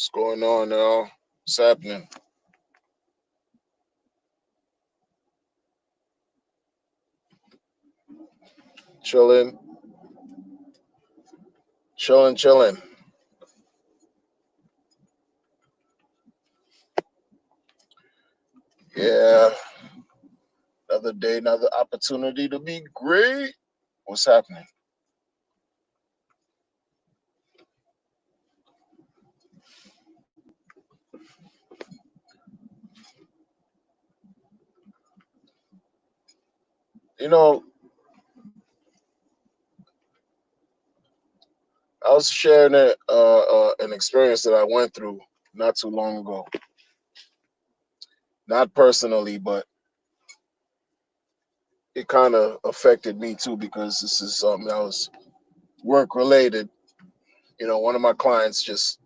What's going on, y'all? What's happening? Chilling, chilling, chilling. Yeah, another day, another opportunity to be great. What's happening? You know, I was sharing an experience that I went through not too long ago. Not personally, but it kind of affected me too because this is something that was work related. One of my clients just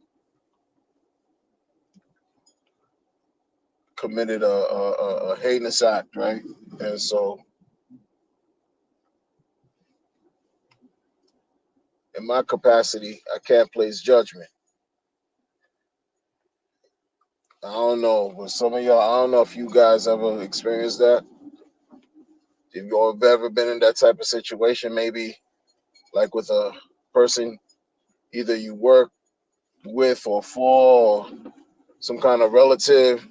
committed a heinous act, right? And so, in my capacity, I can't place judgment. I don't know, but some of y'all, I don't know if you guys ever experienced that. If you've ever been in that type of situation, maybe like with a person either you work with or for, or some kind of relative,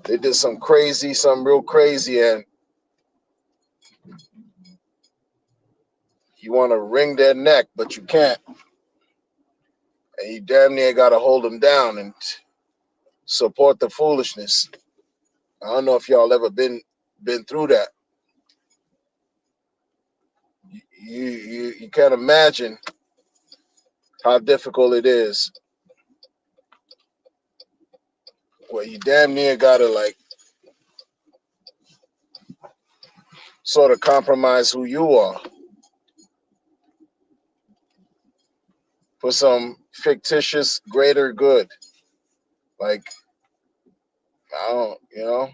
they did something real crazy, and you want to wring their neck, but you can't. And you damn near got to hold them down and support the foolishness. I don't know if y'all ever been through that. You can't imagine how difficult it is where you damn near gotta like sort of compromise who you are for some fictitious greater good. Like I don't, you know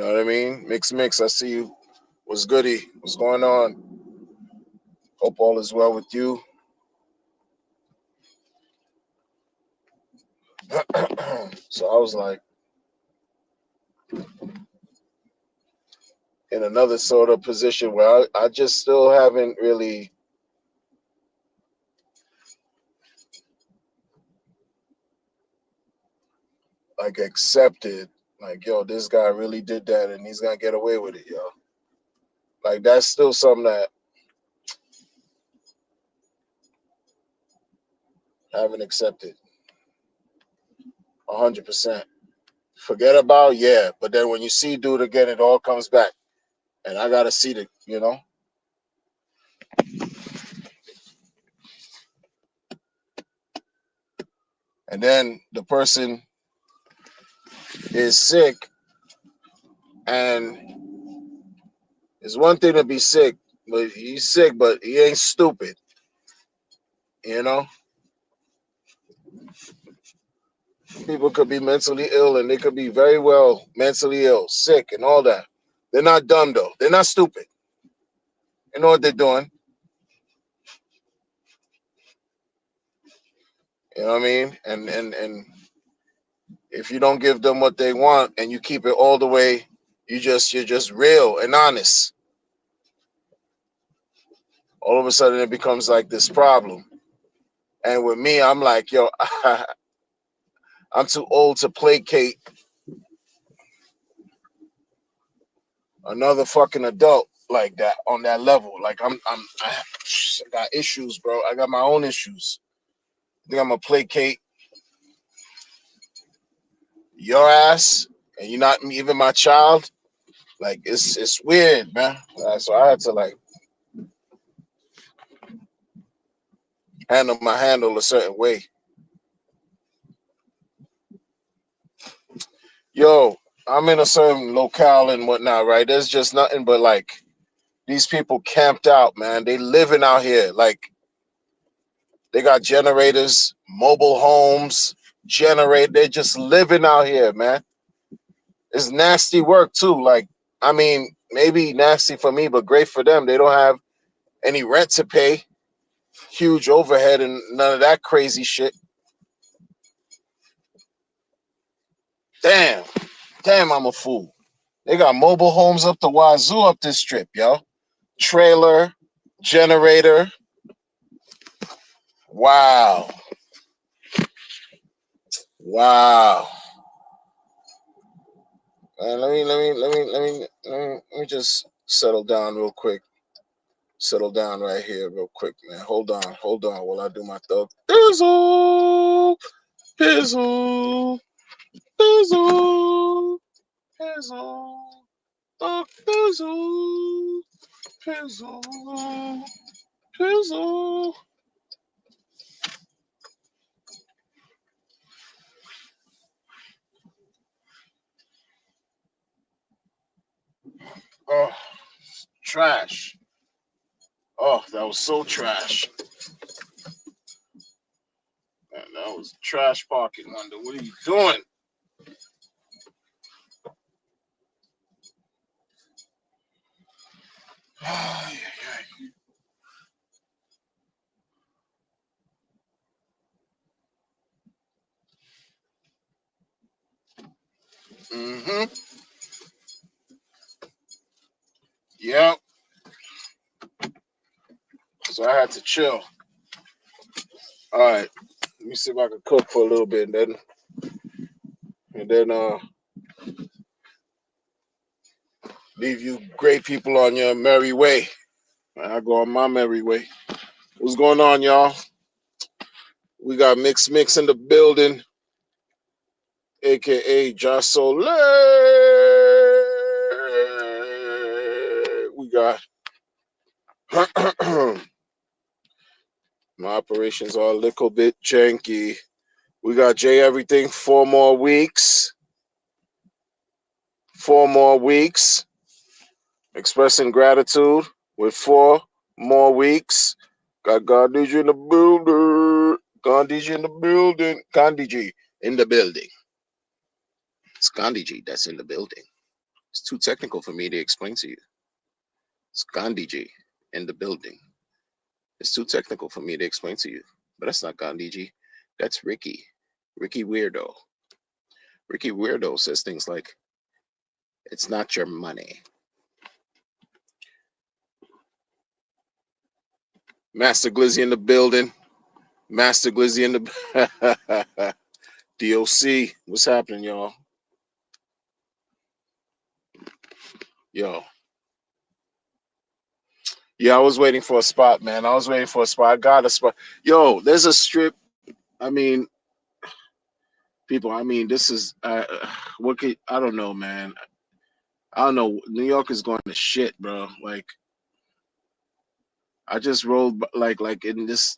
what I mean? Mix. I see you. What's goody? What's going on? Hope all is well with you. So I was like in another sort of position where I just still haven't really like accepted like yo, this guy really did that and he's gonna get away with it, yo. Like that's still something that I haven't accepted 100%. Forget about, yeah, but then when you see dude again, it all comes back, and I gotta see the. And then the person is sick, and it's one thing to be sick, but he's sick, but he ain't stupid. You know, people could be mentally ill, and they could be very well mentally ill, sick, and all that. They're not dumb though. They're not stupid. You know what they're doing. You know what I mean? And if you don't give them what they want, and you keep it all the way, you're just real and honest. All of a sudden, it becomes like this problem. And with me, I'm like, yo, I'm too old to placate another fucking adult like that on that level. Like I got issues, bro. I got my own issues. I think I'm gonna placate your ass, and you're not even my child. Like it's weird, man. So I had to like handle a certain way. Yo, I'm in a certain locale and whatnot, right? There's just nothing but like these people camped out, man. They living out here. Like they got generators, mobile homes, generate. They're just living out here, man. It's nasty work too. Like, I mean, maybe nasty for me, but great for them. They don't have any rent to pay, huge overhead, and none of that crazy shit. Damn, damn, I'm a fool. They got mobile homes up the wazoo up this strip, yo. Trailer, generator. Wow, wow. Let me just settle down real quick. Settle down right here real quick, man. Hold on while I do my thug. Pizzle, pizzle, pizzle, pizzle, thug pizzle, pizzle, pizzle. Oh, trash. Oh, that was so trash. Man, that was trash pocket wonder. What are you doing? Mm-hmm. Yep. So I had to chill. All right. Let me see if I can cook for a little bit, and then leave you great people on your merry way. I go on my merry way. What's going on, y'all? We got Mix in the building, aka Josole. We got my operations are a little bit janky. We got Jay Everything 4 more weeks. 4 more weeks. Expressing gratitude with 4 more weeks. Got Gandhiji in the building. Gandhiji in the building. Gandhiji in the building. It's Gandhiji that's in the building. It's too technical for me to explain to you. It's Gandhiji in the building. It's too technical for me to explain to you. But that's not Gandhiji. That's Ricky. Ricky Weirdo. Ricky Weirdo says things like, it's not your money. Master Glizzy in the building. Master Glizzy in the DOC. What's happening, y'all? Yo. Yeah, I was waiting for a spot, man. I was waiting for a spot. I got a spot. Yo, there's a strip. I mean, people, I mean, this is what could I don't know, man. I don't know. New York is going to shit, bro. Like I just rolled like in this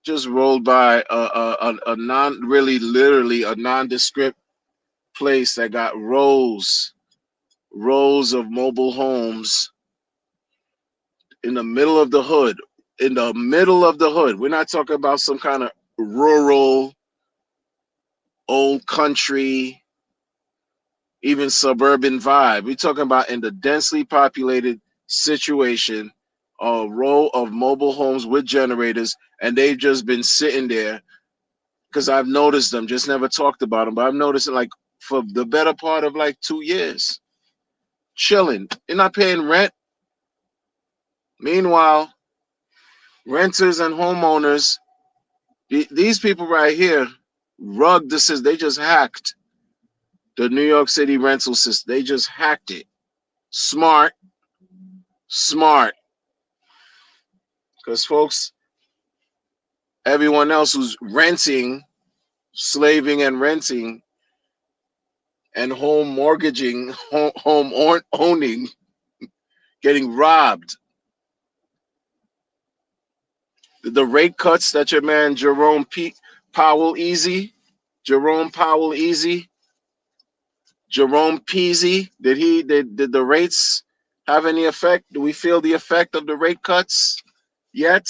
just rolled by a non really literally a nondescript place that got rows of mobile homes in the middle of the hood. In the middle of the hood. We're not talking about some kind of rural, old country, even suburban vibe. We're talking about in the densely populated situation, a row of mobile homes with generators, and they've just been sitting there because I've noticed them, just never talked about them, but I've noticed it like for the better part of like 2 years, chilling. They're not paying rent. Meanwhile, renters and homeowners, these people right here, this is they just hacked the New York City rental system. They just hacked it. Smart, smart. Because folks, everyone else who's renting, slaving and renting, and home mortgaging, owning, getting robbed. The rate cuts that your man Powell Easy, Jerome Powell Easy, Jerome Peasy, did the rates have any effect? Do we feel the effect of the rate cuts yet?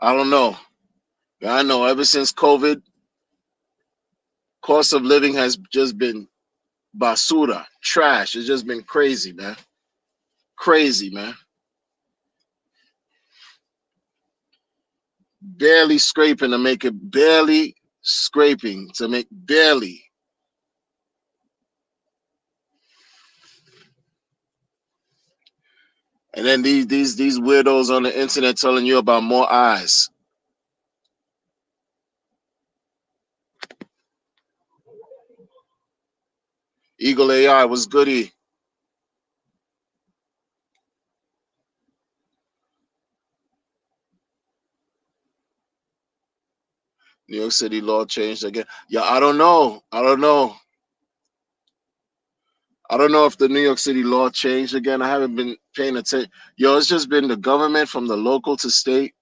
I don't know. I know ever since COVID, Cost of living has just been basura, trash. It's just been crazy, man. Crazy, man. Barely scraping to make it, barely scraping to make, barely. And then these weirdos on the internet telling you about more eyes. Eagle AI was goody. New York City law changed again. Yeah, I don't know. I don't know. I don't know if the New York City law changed again. I haven't been paying attention. Yo, it's just been the government from the local to state.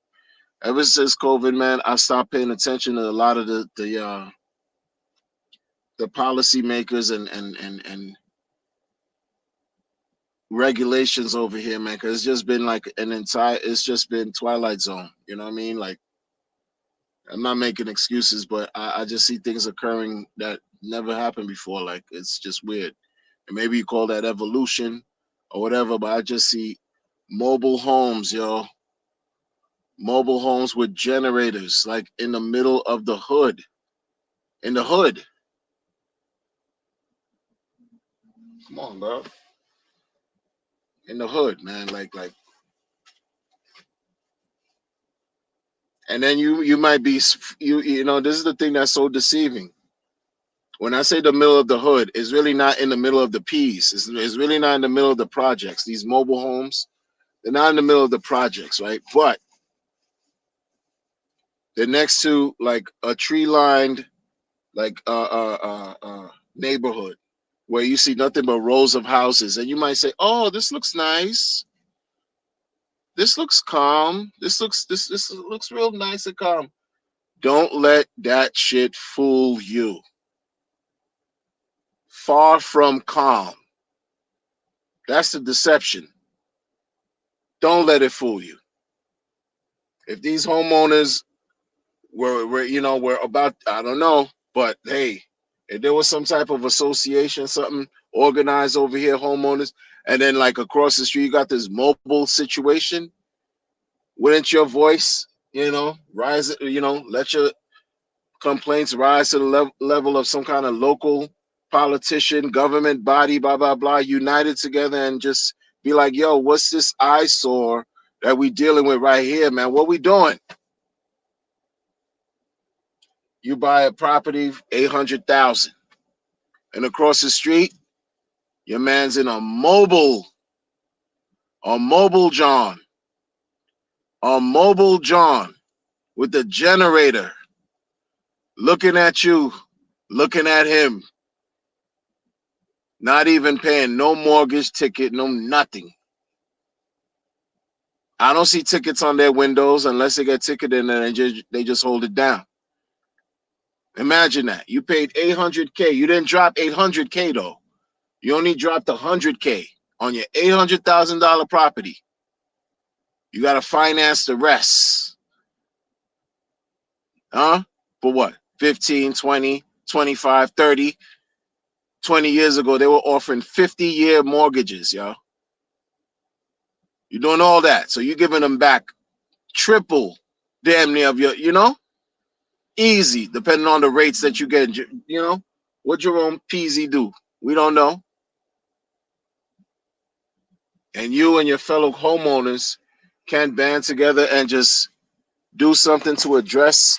Ever since COVID, man, I stopped paying attention to a lot of the policymakers and regulations over here, man. Cause it's just been like it's just been Twilight Zone. You know what I mean? Like, I'm not making excuses, but I just see things occurring that never happened before. Like, it's just weird. And maybe you call that evolution or whatever, but I just see mobile homes, yo. Mobile homes with generators, like in the middle of the hood. In the hood. Come on, bro. In the hood, man. Like, and then you might be you know, this is the thing that's so deceiving. When I say the middle of the hood, it's really not in the middle of the piece. It's really not in the middle of the projects. These mobile homes, they're not in the middle of the projects, right? But they're next to like a tree lined like neighborhood where you see nothing but rows of houses, and you might say, "Oh, this looks nice. This looks calm. This looks real nice and calm." Don't let that shit fool you. Far from calm. That's the deception. Don't let it fool you. If these homeowners were you know, were about, I don't know, but hey, if there was some type of association, something organized over here, homeowners, and then like across the street you got this mobile situation, wouldn't your voice, you know, rise, you know, let your complaints rise to the level of some kind of local politician, government body, blah blah blah, united together and just be like, yo, what's this eyesore that we dealing with right here, man? What we doing? You buy a property, 800,000, and across the street, your man's in a mobile John, with the generator, looking at you, looking at him, not even paying no mortgage ticket, no nothing. I don't see tickets on their windows unless they get ticketed and they just hold it down. Imagine that. You paid 800K. You didn't drop 800K though. You only dropped 100K on your $800,000 property. You got to finance the rest. Huh? For what? 15, 20, 25, 30. 20 years ago, they were offering 50-year mortgages, yo. You're doing all that. So you're giving them back triple, damn near of your, you know, easy, depending on the rates that you get. You know, what Jerome Peasy do? We don't know. And you and your fellow homeowners can't band together and just do something to address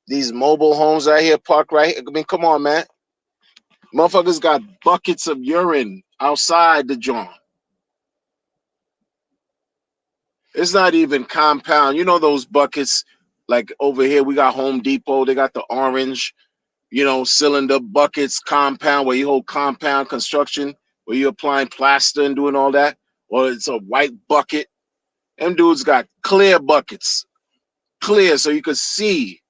these mobile homes right here, parked right here. I mean, come on, man. Motherfuckers got buckets of urine outside the joint. It's not even compound. You know those buckets, like over here, we got Home Depot. They got the orange, you know, cylinder buckets, compound, where you hold compound construction, where you're applying plaster and doing all that. Or it's a white bucket. Them dudes got clear buckets. Clear, so you could see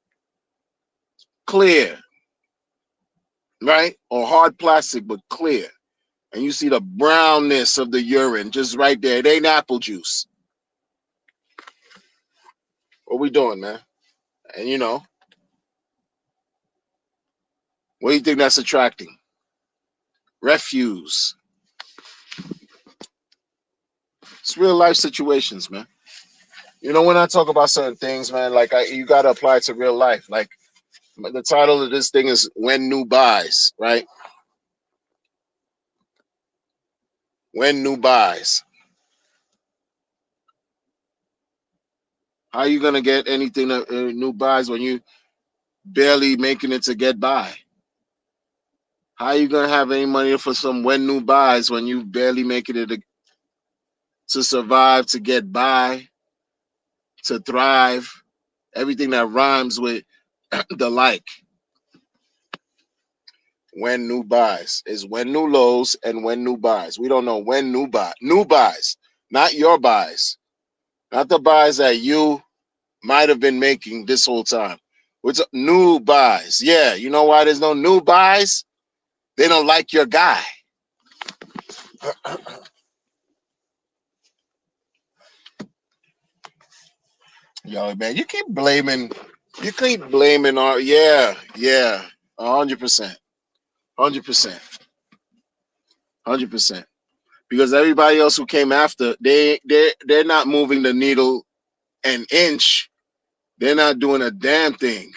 clear, right? Or hard plastic, but clear. And you see the brownness of the urine just right there. It ain't apple juice. What we doing, man? And you know, What do you think that's attracting? Refuse. It's real life situations, man. You know, when I talk about certain things, man, like you got to apply it to real life. Like the title of this thing is "When New Buys," right? When new buys. How are you gonna get anything new buys when you barely making it to get by? How are you gonna have any money for some when new buys when you barely making it to survive, to get by, to thrive? Everything that rhymes with the like. When new buys is when new lows and when new buys. We don't know when new buys, not your buys, not the buys that you might have been making this whole time. What's new buys? Yeah, you know why there's no new buys? They don't like your guy. Yo, man, you keep blaming our, yeah, 100%, 100%, 100%. Because everybody else who came after, they're not moving the needle an inch. They're not doing a damn thing.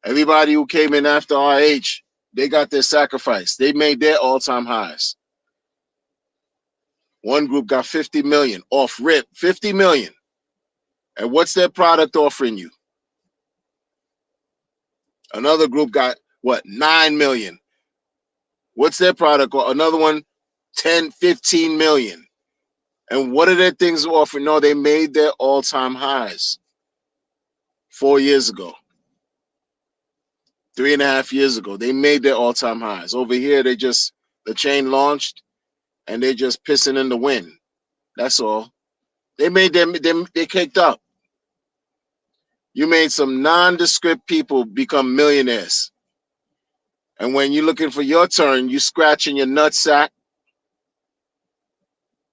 Everybody who came in after RH, they got their sacrifice. They made their all-time highs. One group got 50 million off rip, 50 million. And what's their product offering you? Another group got what, 9 million. What's their product? Another one, 10, 15 million. And what are their things offering? No, they made their all-time highs 4 years ago, 3.5 years ago. They made their all-time highs. Over here, the chain launched and they're just pissing in the wind. That's all. They made them, they kicked up. You made some nondescript people become millionaires. And when you're looking for your turn, you scratching your nutsack,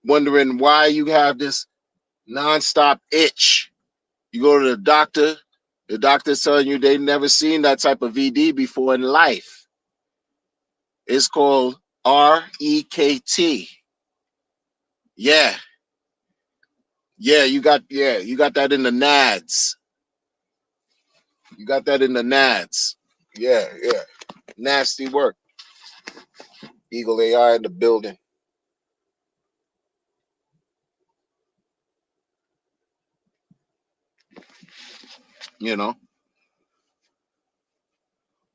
wondering why you have this nonstop itch. You go to the doctor's telling you they never seen that type of VD before in life. It's called REKT. Yeah. You got that in the NADS. You got that in the NADS. Yeah. Nasty work. Eagle AI in the building. You know,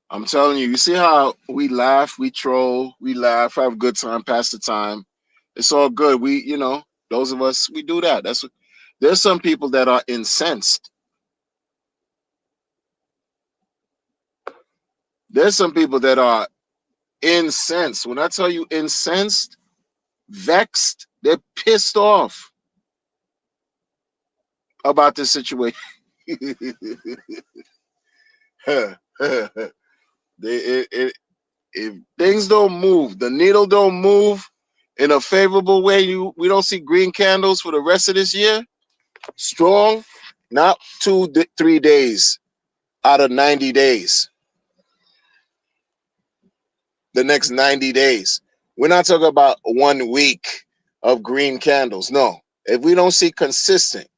I'm telling you, you see how we laugh, we troll, we laugh, have a good time, pass the time. It's all good. Those of us, we do that. There's some people that are incensed. There's some people that are incensed. When I tell you incensed, vexed, they're pissed off about this situation. If things don't move, the needle don't move in a favorable way, we don't see green candles for the rest of this year. Strong, not 3 days out of 90 days. The next 90 days. We're not talking about 1 week of green candles. No. If we don't see consistent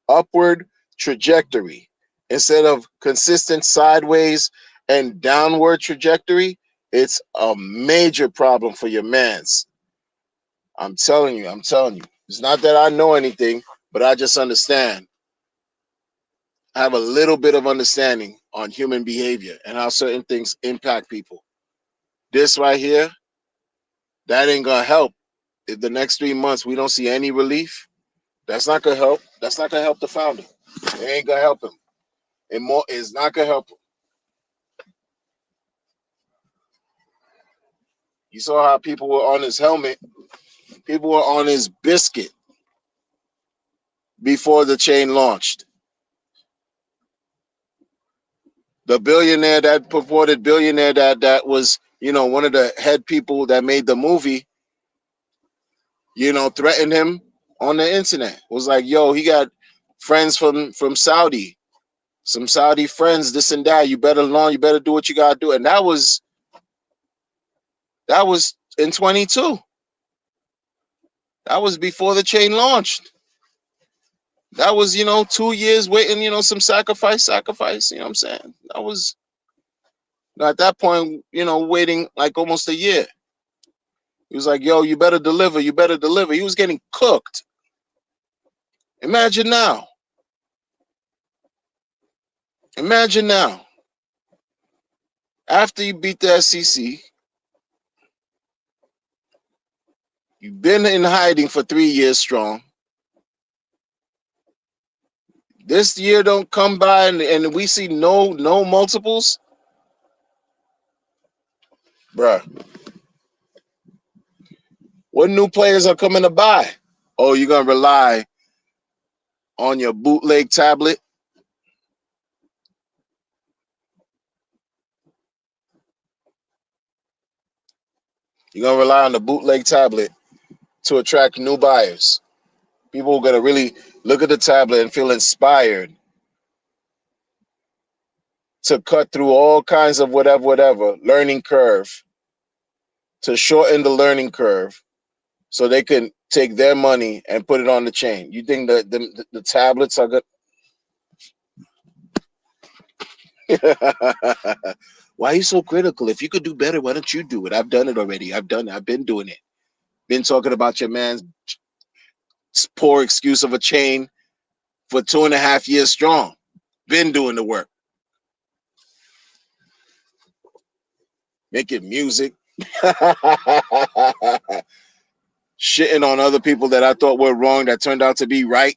upward trajectory instead of consistent sideways and downward trajectory, it's a major problem for your mans. I'm telling you. It's not that I know anything, but I just understand. I have a little bit of understanding on human behavior and how certain things impact people. This right here, that ain't gonna help. If the next 3 months we don't see any relief, that's not gonna help. That's not gonna help the founder. It ain't gonna help him. It's not gonna help him. You saw how people were on his helmet. People were on his biscuit before the chain launched. The billionaire, that purported billionaire that was, one of the head people that made the movie, threatened him on the internet. Was like, yo, he got friends from Saudi. some Saudi friends, this and that. You better learn. You better do what you gotta do. And that was in 22. That was before the chain launched. That was 2 years waiting. Some sacrifice. You know what I'm saying? That was at that point. Waiting like almost a year. He was like, "Yo, you better deliver. You better deliver." He was getting cooked. Imagine now. Imagine now. After you beat the SEC, you've been in hiding for 3 years strong. This year don't come by and we see no multiples, bruh. What new players are coming to buy? Oh, you're gonna rely on your bootleg tablet? You're gonna rely on the bootleg tablet to attract new buyers. People are gonna really look at the tablet and feel inspired to cut through all kinds of whatever learning curve, to shorten the learning curve so they can take their money and put it on the chain. You think that the tablets are good? Why are you so critical? If you could do better, why don't you do it? I've done it already. I've done it. I've been doing it. Been talking about your man's poor excuse of a chain for 2.5 years strong. Been doing the work. Making music. Shitting on other people that I thought were wrong that turned out to be right.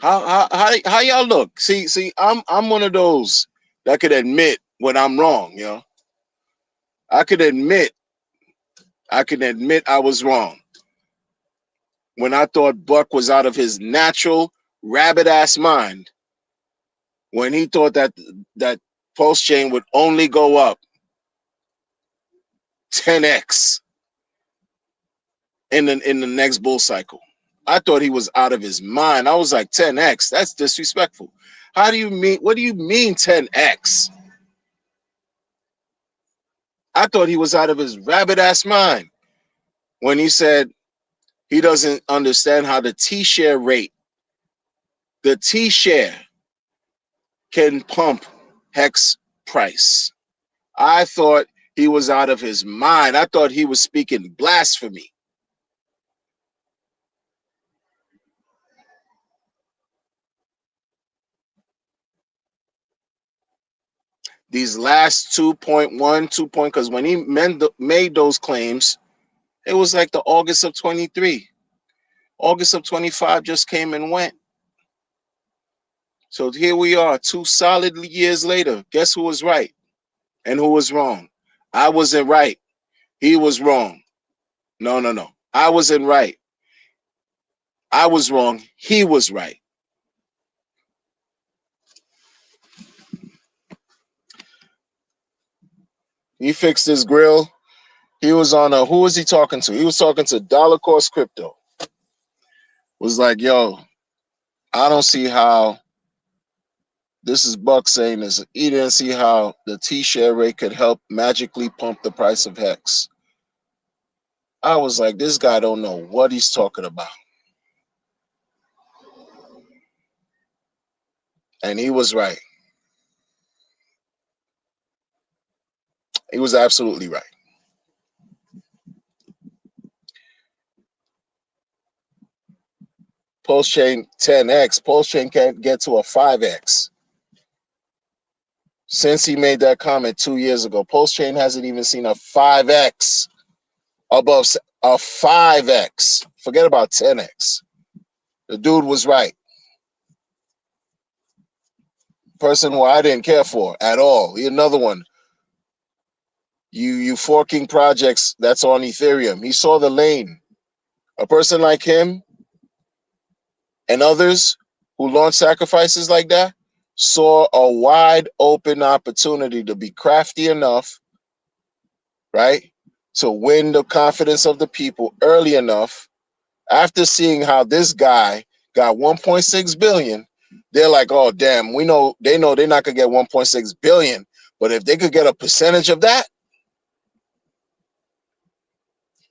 How y'all look? See, I'm one of those that could admit when I'm wrong, I could admit I was wrong. When I thought Buck was out of his natural rabbit ass mind, when he thought that pulse chain would only go up 10x in the next bull cycle. I thought he was out of his mind. I was like 10x. That's disrespectful. How do you mean? What do you mean 10x? I thought he was out of his rabbit ass mind when he said he doesn't understand how the T-share rate, the T-share can pump Hex price. I thought he was out of his mind. I thought he was speaking blasphemy. These last 2.1, 2 point, because when he made those claims, it was like the August of 23. August of 25 just came and went. So here we are, 2 solid years later. Guess who was right and who was wrong? I wasn't right. He was wrong. No. I wasn't right. I was wrong. He was right. He fixed his grill. He was on who was he talking to? He was talking to Dollar Cost Crypto. Was like, yo, I don't see how this is Buck saying this. He didn't see how the T-share rate could help magically pump the price of Hex. I was like, this guy don't know what he's talking about. And he was right. He was absolutely right. Pulse chain 10x, Pulse chain can't get to a 5x. Since he made that comment 2 years ago, Pulse chain hasn't even seen a 5x above a 5x. Forget about 10x. The dude was right. Person who I didn't care for at all. Another one. You forking projects that's on Ethereum. He saw the lane. A person like him and others who launch sacrifices like that saw a wide open opportunity to be crafty enough, right, to win the confidence of the people early enough after seeing how this guy got 1.6 billion. They're like, oh damn, they know they're not gonna get 1.6 billion, but if they could get a percentage of that,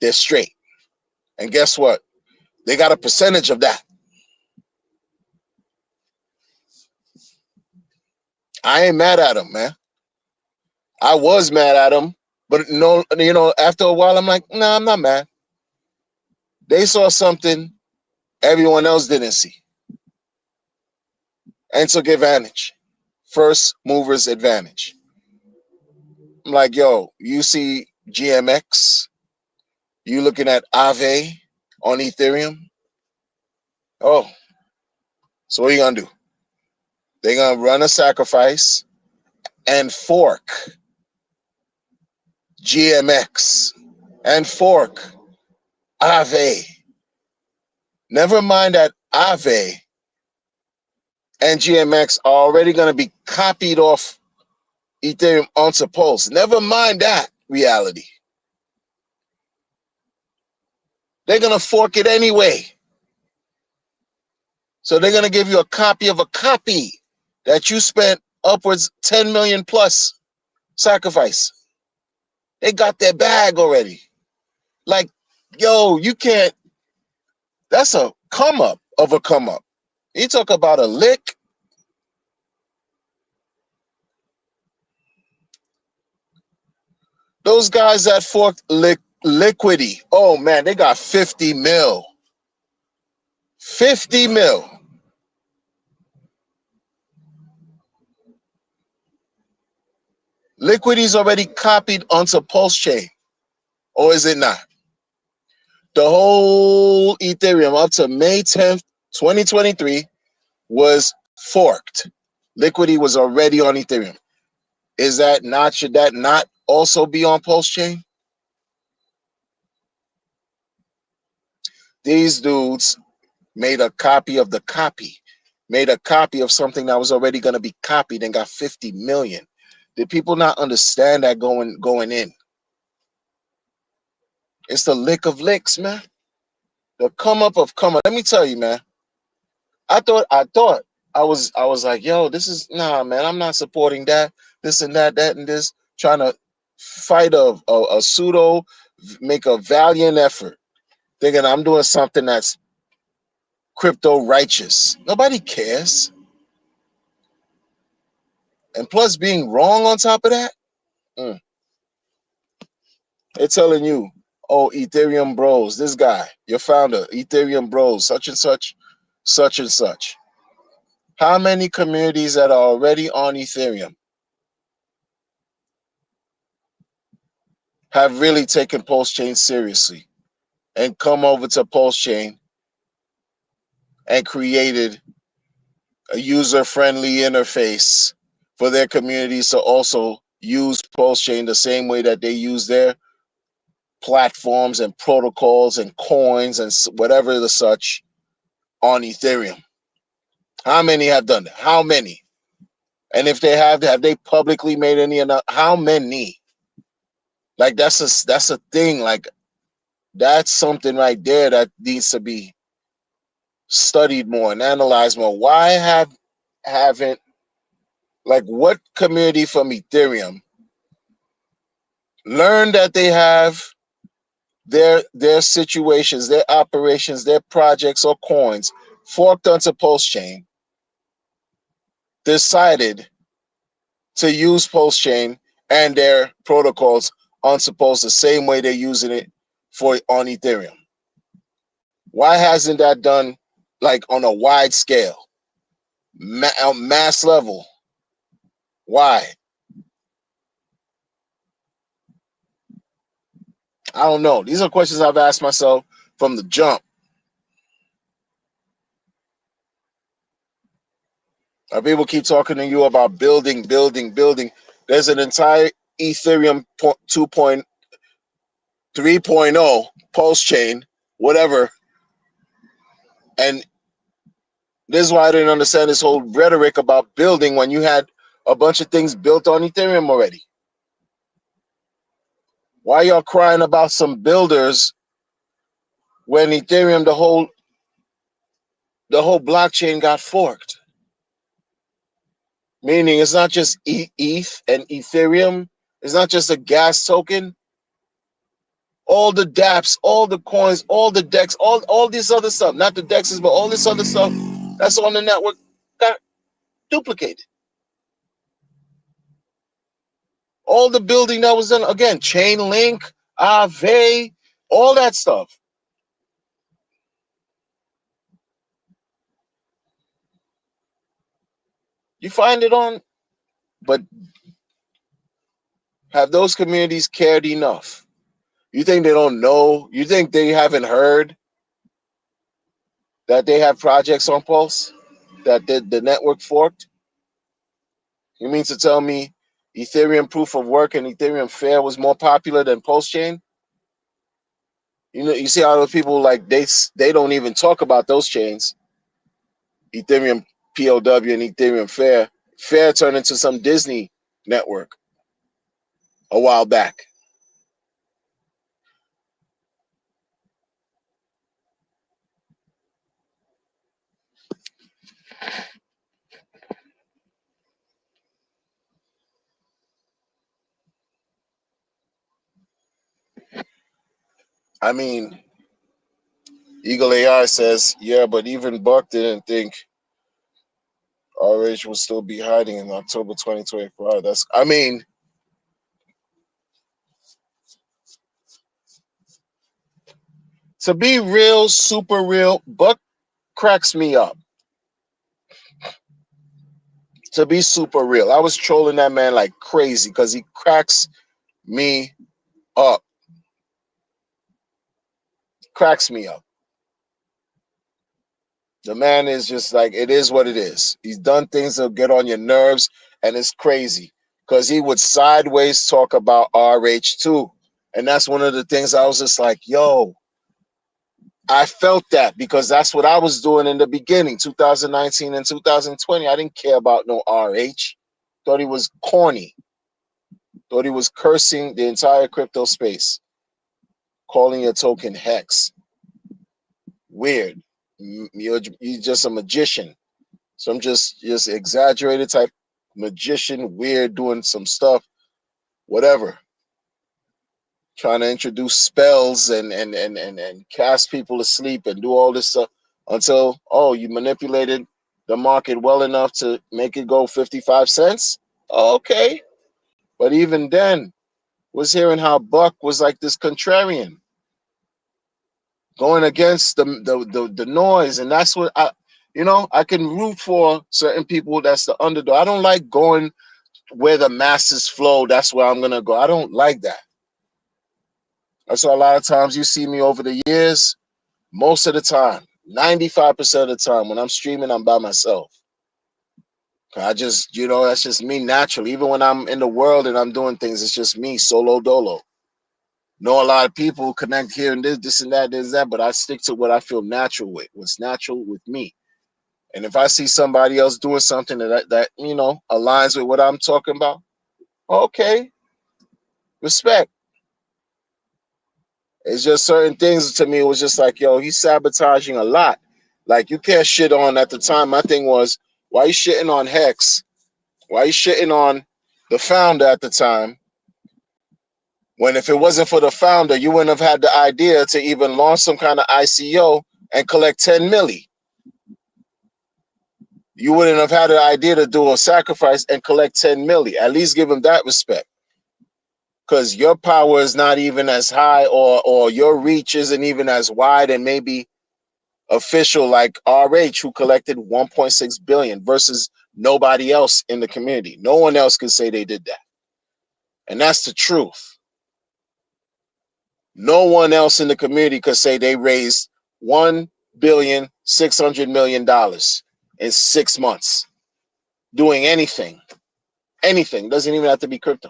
they're straight. And guess what? They got a percentage of that. I ain't mad at them, man. I was mad at them, but no, after a while, I'm like, nah, I'm not mad. They saw something everyone else didn't see and took advantage. First movers advantage. I'm like, yo, you see GMX, you looking at Aave on Ethereum. Oh, so what are you gonna do? They're gonna run a sacrifice and fork GMX and fork Aave. Never mind that Aave and GMX are already gonna be copied off Ethereum onto Pulse. Never mind that reality. They're gonna fork it anyway. So they're gonna give you a copy of a copy that you spent upwards 10 million plus sacrifice. They got their bag already. Like, yo, you can't. That's a come up of a come up. You talk about a lick. Those guys that forked Liquidity. Oh man, they got 50 mil. 50 mil. Liquidity's already copied onto Pulse Chain. Or is it not? The whole Ethereum up to May 10th, 2023 was forked. Liquidity was already on Ethereum. Should that not also be on Pulse Chain? These dudes made a copy of the copy, made a copy of something that was already going to be copied and got 50 million. Did people not understand that going in? It's the lick of licks, man. The come up of come up. Let me tell you, man. I thought I was like, yo, this is nah, man. I'm not supporting that, this and that and this. Trying to fight a pseudo, make a valiant effort, thinking I'm doing something that's crypto righteous. Nobody cares. And plus, being wrong on top of that, they're telling you, oh, Ethereum Bros, this guy, your founder, Ethereum Bros, such and such, such and such. How many communities that are already on Ethereum have really taken Pulse Chain seriously and come over to Pulse Chain and created a user-friendly interface for their communities to also use Pulse Chain the same way that they use their platforms and protocols and coins and whatever the such on Ethereum? How many have done that? How many? And if they have they publicly made any enough? How many? Like that's a thing. Like that's something right there that needs to be studied more and analyzed more. Why haven't like what community from Ethereum learned that they have their situations, their operations, their projects or coins forked onto Pulse Chain, decided to use Pulse Chain and their protocols on Pulse the same way they're using it for on Ethereum? Why hasn't that done like on a wide scale, mass level? Why? I don't know. These are questions I've asked myself from the jump. People keep talking to you about building. There's an entire Ethereum 2.3.0 Pulse Chain, whatever. And this is why I didn't understand this whole rhetoric about building when you had a bunch of things built on Ethereum already. Why y'all crying about some builders when Ethereum, the whole blockchain got forked. Meaning it's not just ETH and Ethereum. It's not just a gas token. All the dApps, all the coins, all the DEX, all this other stuff, not the DEXs, but all this other stuff that's on the network got duplicated. All the building that was done, again, Chainlink, Aave, all that stuff. You find it on, but have those communities cared enough? You think they don't know? You think they haven't heard that they have projects on Pulse? That the network forked? You mean to tell me Ethereum proof of work and Ethereum Fair was more popular than Pulse Chain? You know, you see how those people like they don't even talk about those chains. Ethereum POW and Ethereum Fair. Fair turned into some Disney network a while back. I mean, Eagle AI says, yeah, but even Buck didn't think RH will still be hiding in October 2025. That's, I mean, to be real, super real, Buck cracks me up. To be super real, I was trolling that man like crazy because he cracks me up. Cracks me up. The man is just like, it is what it is. He's done things that get on your nerves, and it's crazy because he would sideways talk about RH too. And that's one of the things I was just like, yo, I felt that because that's what I was doing in the beginning, 2019 and 2020. I didn't care about no RH. Thought he was corny. Thought he was cursing the entire crypto space, calling your token Hex. Weird. You're just a magician. Some just exaggerated type magician, weird, doing some stuff, whatever. Trying to introduce spells and cast people to sleep and do all this stuff until, oh, you manipulated the market well enough to make it go 55 cents. Okay. But even then, was hearing how Buck was like this contrarian, going against the noise. And that's what I can root for certain people that's the underdog. I don't like going where the masses flow. That's where I'm gonna go. I don't like that. That's why a lot of times you see me over the years, most of the time, 95% of the time when I'm streaming, I'm by myself. I just, that's just me naturally. Even when I'm in the world and I'm doing things, it's just me, solo dolo. Know a lot of people connect here and this and that, this, that, but I stick to what I feel natural with, what's natural with me. And if I see somebody else doing something that aligns with what I'm talking about, okay, respect. It's just certain things to me. It was just like, yo, he's sabotaging a lot. Like, you can't shit on at the time. My thing was, why you shitting on Hex? Why you shitting on the founder at the time? When if it wasn't for the founder, you wouldn't have had the idea to even launch some kind of ICO and collect 10 milli. You wouldn't have had the idea to do a sacrifice and collect 10 milli. At least give him that respect. Because your power is not even as high, or your reach isn't even as wide and maybe official like RH, who collected 1.6 billion versus nobody else in the community. No one else could say they did that. And that's the truth. No one else in the community could say they raised $1,600,000,000 in 6 months doing anything. Anything. Doesn't even have to be crypto.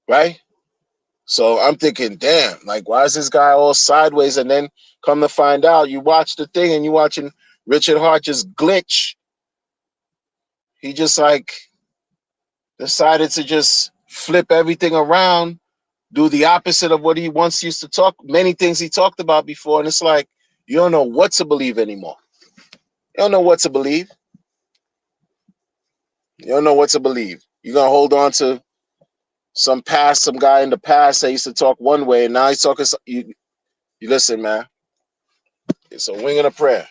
Right? So I'm thinking, damn, like, why is this guy all sideways? And then come to find out, you watch the thing and you watching Richard Hart just glitch. He just like decided to just flip everything around do the opposite of what he once used to talk, many things he talked about before. And it's like, you don't know what to believe anymore. You don't know what to believe. You don't know what to believe. You're going to hold on to some guy in the past that used to talk one way, and now he's talking. You listen, man. It's a wing and a prayer.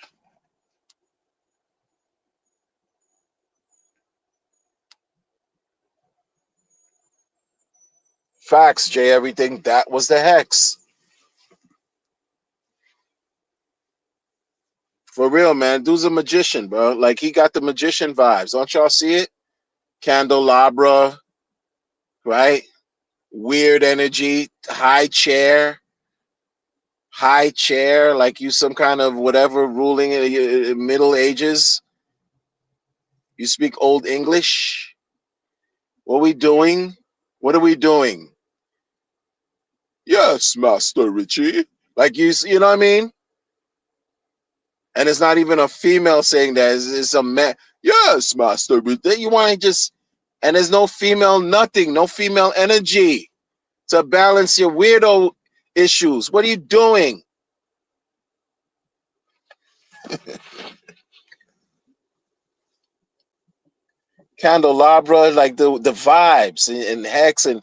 Facts, Jay. Everything that was the hex. For real, man. Dude's a magician, bro. Like he got the magician vibes. Don't y'all see it? Candelabra, right? Weird energy, high chair, like you some kind of whatever ruling in the Middle Ages. You speak Old English. What are we doing? What are we doing? Yes, Master Richie. Like you know what I mean? And it's not even a female saying that. It's a man. Yes, Master Richie. You want to just, and there's no female nothing, no female energy to balance your weirdo issues. What are you doing? Candelabra, like the vibes and hex and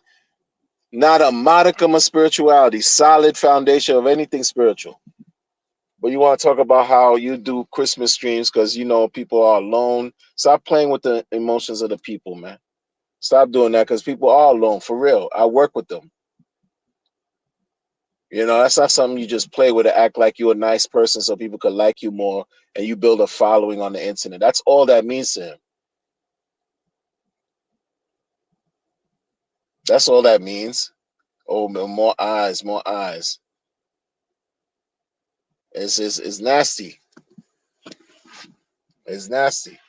not a modicum of spirituality, solid foundation of anything spiritual. But you want to talk about how you do Christmas streams because you know people are alone. Stop playing with the emotions of the people, man. Stop doing that because people are alone for real. I work with them. You know, that's not something you just play with to act like you're a nice person so people could like you more and you build a following on the internet. That's all that means to him. That's all that means. Oh, more eyes, more eyes. It's nasty. It's nasty.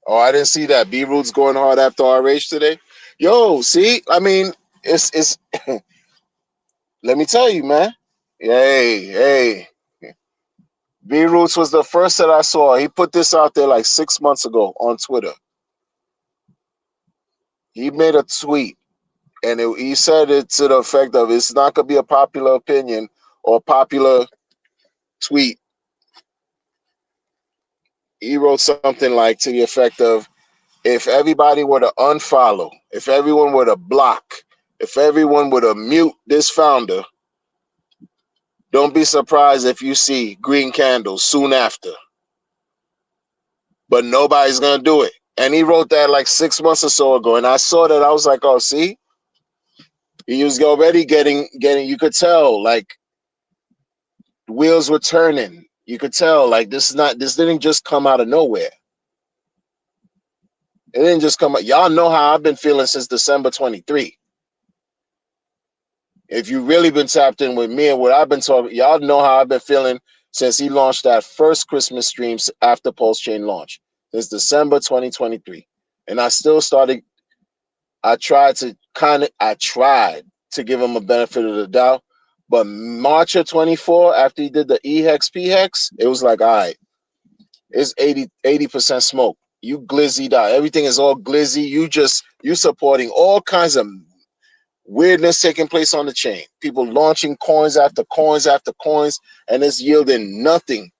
Oh, I didn't see that. B Root's going hard after RH today. Yo, see, I mean, it's. Let me tell you, man. Hey. B Roots was the first that I saw. He put this out there like 6 months ago on Twitter. He made a tweet, and he said it to the effect of, "It's not gonna be a popular opinion or popular tweet." He wrote something like to the effect of, "If everybody were to unfollow, if everyone were to block, if everyone were to mute this founder, don't be surprised if you see green candles soon after." But nobody's gonna do it. And he wrote that like 6 months or so ago. And I saw that. I was like, oh, see? He was already getting, you could tell, like wheels were turning. You could tell, like this didn't just come out of nowhere. It didn't just come out. Y'all know how I've been feeling since December 23. If you really been tapped in with me and what I've been talking, y'all know how I've been feeling since he launched that first Christmas streams after Pulse Chain launch. Since December 2023. And I tried to give him a benefit of the doubt. But March of 24, after he did the EHEX PHEX, it was like, all right, it's 80% smoke. You glizzied out. Everything is all glizzy. You supporting all kinds of weirdness taking place on the chain. People launching coins after coins after coins, and it's yielding nothing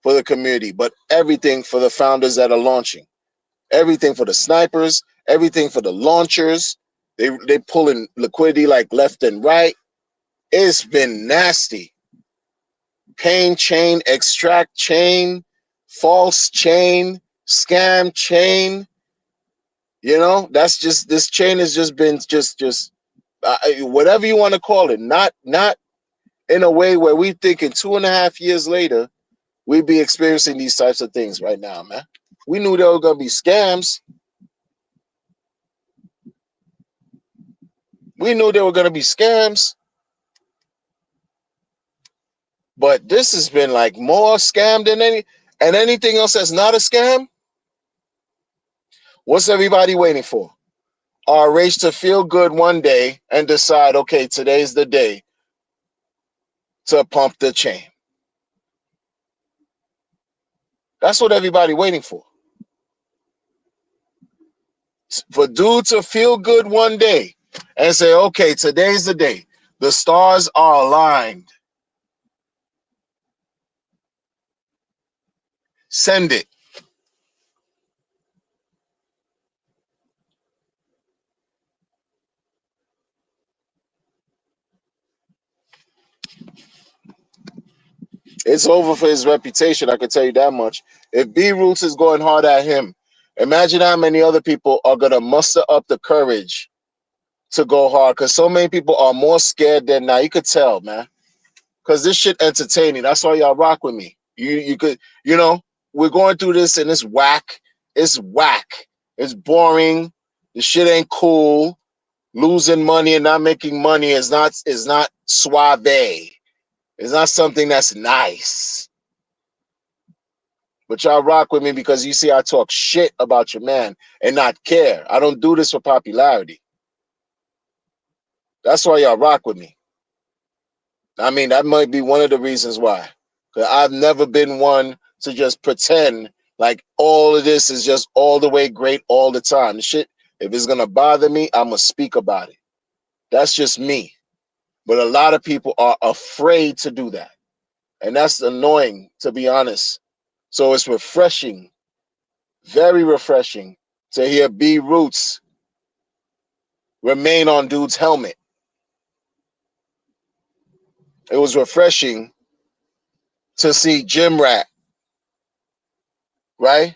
for the community, but everything for the founders that are launching. Everything for the snipers, everything for the launchers. They pulling liquidity like left and right. It's been nasty. Pain chain, extract chain, false chain, scam chain. You know, that's just this chain has just been just whatever you want to call it. Not in a way where we thinking 2.5 years later we'd be experiencing these types of things right now, man. We knew there were gonna be scams. We knew there were gonna be scams. But this has been like more scam than anything else that's not a scam. What's everybody waiting for? Our race to feel good one day and decide, okay, today's the day to pump the chain. That's what everybody waiting for. For dude to feel good one day and say, okay, today's the day. The stars are aligned. Send it. It's over for his reputation. I can tell you that much. If B Roots is going hard at him, imagine how many other people are going to muster up the courage to go hard, because so many people are more scared than now. You could tell, man, because this shit entertaining. That's why y'all rock with me. You could, we're going through this and it's whack. It's whack. It's boring. The shit ain't cool. Losing money and not making money is not suave. It's not something that's nice. But y'all rock with me because you see I talk shit about your man and not care. I don't do this for popularity. That's why y'all rock with me. I mean, that might be one of the reasons why. Because I've never been one to just pretend like all of this is just all the way great all the time. The shit, if it's going to bother me, I'm going to speak about it. That's just me. But a lot of people are afraid to do that. And that's annoying, to be honest. So it's refreshing, very refreshing, to hear B Roots remain on dude's helmet. It was refreshing to see Jim Rat, right,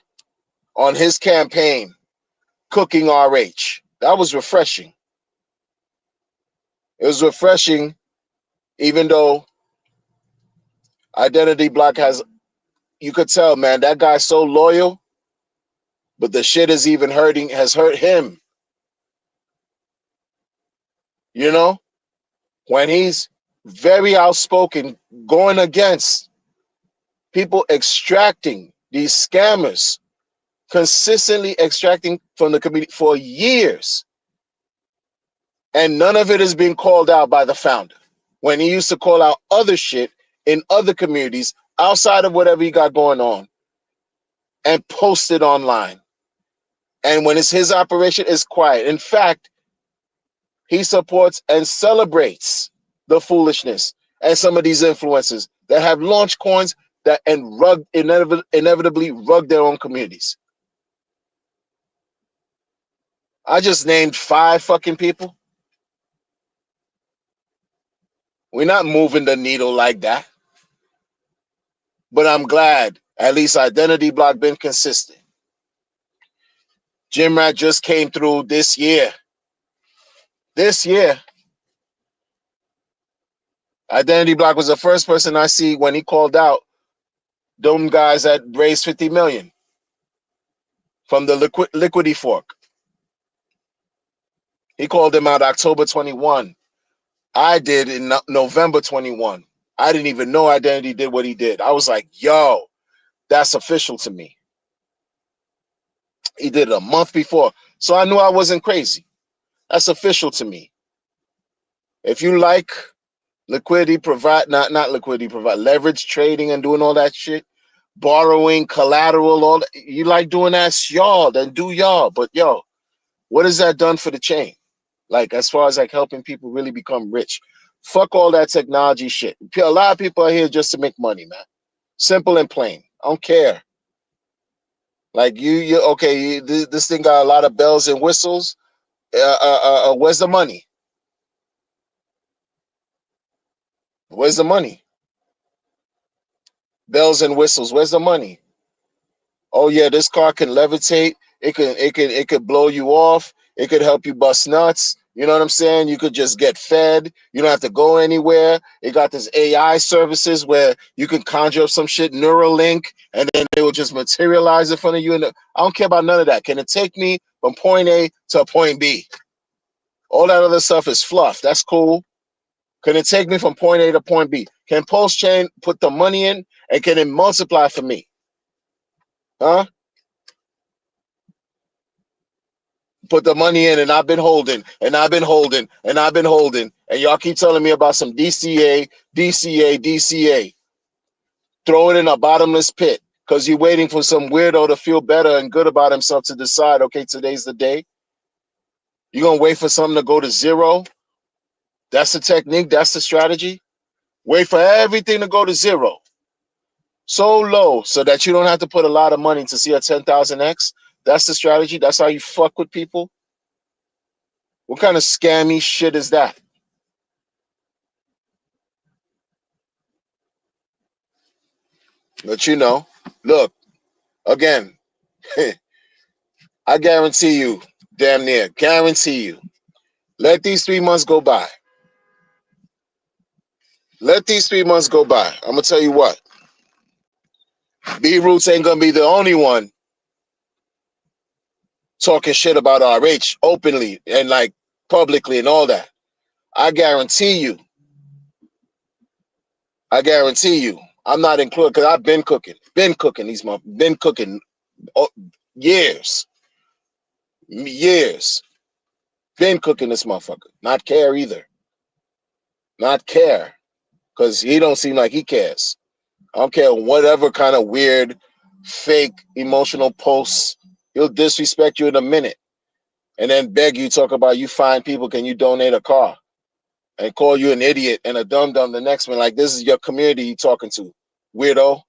on his campaign cooking RH. That was refreshing. It was refreshing, even though Identity Block you could tell, man, that guy's so loyal, but the shit has hurt him. When he's very outspoken, going against people extracting these scammers, consistently extracting from the community for years. And none of it is being called out by the founder. When he used to call out other shit in other communities outside of whatever he got going on and post it online. And when it's his operation, it's quiet. In fact, he supports and celebrates the foolishness and some of these influencers that have launched coins that inevitably rug their own communities. I just named 5 fucking people. We're not moving the needle like that. But I'm glad at least Identity Block been consistent. Jim Rat just came through this year. Identity Block was the first person I see when he called out them guys that raised 50 million from the liquidity fork. He called them out October 21. I did in November 21. I didn't even know Identity did what he did. I was like, yo, that's official to me. He did it a month before. So I knew I wasn't crazy. That's official to me. If you like liquidity provide, not liquidity provide, leverage trading and doing all that shit, borrowing collateral, all that, you like doing that, y'all, then do y'all. But yo, what has that done for the chain? Like, as far as like helping people really become rich, fuck all that technology shit. A lot of people are here just to make money, man. Simple and plain. I don't care. Like you okay? This thing got a lot of bells and whistles. Where's the money? Where's the money? Bells and whistles. Where's the money? Oh yeah, this car can levitate. It could blow you off. It could help you bust nuts. You know what I'm saying? You could just get fed. You don't have to go anywhere. It got this AI services where you can conjure up some shit, Neuralink, and then it will just materialize in front of you. And I don't care about none of that. Can it take me from point A to point B? All that other stuff is fluff. That's cool. Can it take me from point A to point B? Can Pulse Chain put the money in and can it multiply for me? Huh? Put the money in and I've been holding and I've been holding and I've been holding. And y'all keep telling me about some DCA. Throw it in a bottomless pit because you're waiting for some weirdo to feel better and good about himself to decide, okay, today's the day. You gonna wait for something to go to zero? That's the technique. That's the strategy. Wait for everything to go to zero, so low, so that you don't have to put a lot of money to see a 10,000x. That's the strategy. That's how you fuck with people. What kind of scammy shit is that? But look again. I guarantee you, damn near guarantee you. Let these 3 months go by. Let these 3 months go by. I'm gonna tell you what. B Roots ain't gonna be the only one talking shit about RH openly and like publicly and all that. I guarantee you. I guarantee you. I'm not included because I've been cooking these months, been cooking oh, years, years, been cooking this motherfucker. Not care either. Not care because he don't seem like he cares. I don't care whatever kind of weird, fake, emotional posts. He'll disrespect you in a minute and then beg you, talk about you fine people, can you donate a car? And call you an idiot and a dum dum the next one. Like this is your community you talking to, weirdo.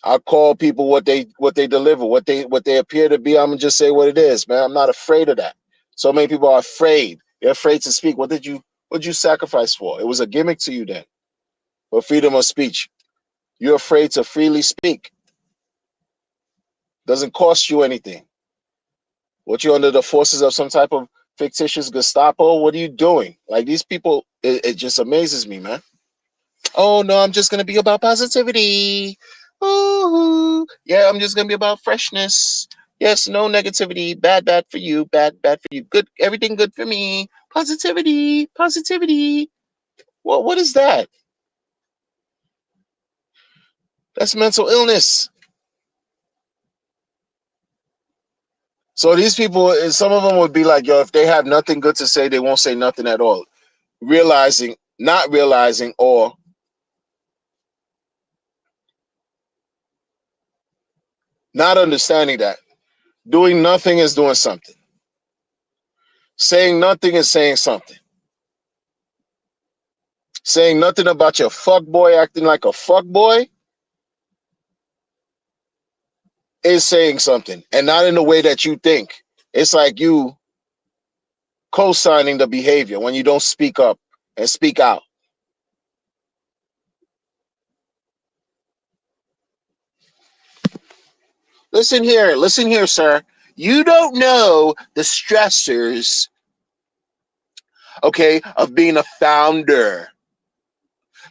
I call people what they deliver, what they appear to be. I'm gonna just say what it is, man. I'm not afraid of that. So many people are afraid. They're afraid to speak. What did you sacrifice for? It was a gimmick to you then. For freedom of speech. You're afraid to freely speak. Doesn't cost you anything. What, you under the forces of some type of fictitious Gestapo? What are you doing? Like these people, it just amazes me, man. Oh no, I'm just gonna be about positivity. Ooh, yeah, I'm just gonna be about freshness. Yes, no negativity. Bad, bad for you. Bad, bad for you. Good, everything good for me. Positivity, positivity. What is that? That's mental illness. So these people, some of them would be like, yo, if they have nothing good to say, they won't say nothing at all. Not realizing, or not understanding that doing nothing is doing something. Saying nothing is saying something. Saying nothing about your fuck boy acting like a fuck boy is saying something, and not in the way that you think. It's like you co-signing the behavior when you don't speak up and speak out. Listen here, sir. You don't know the stressors, okay, of being a founder.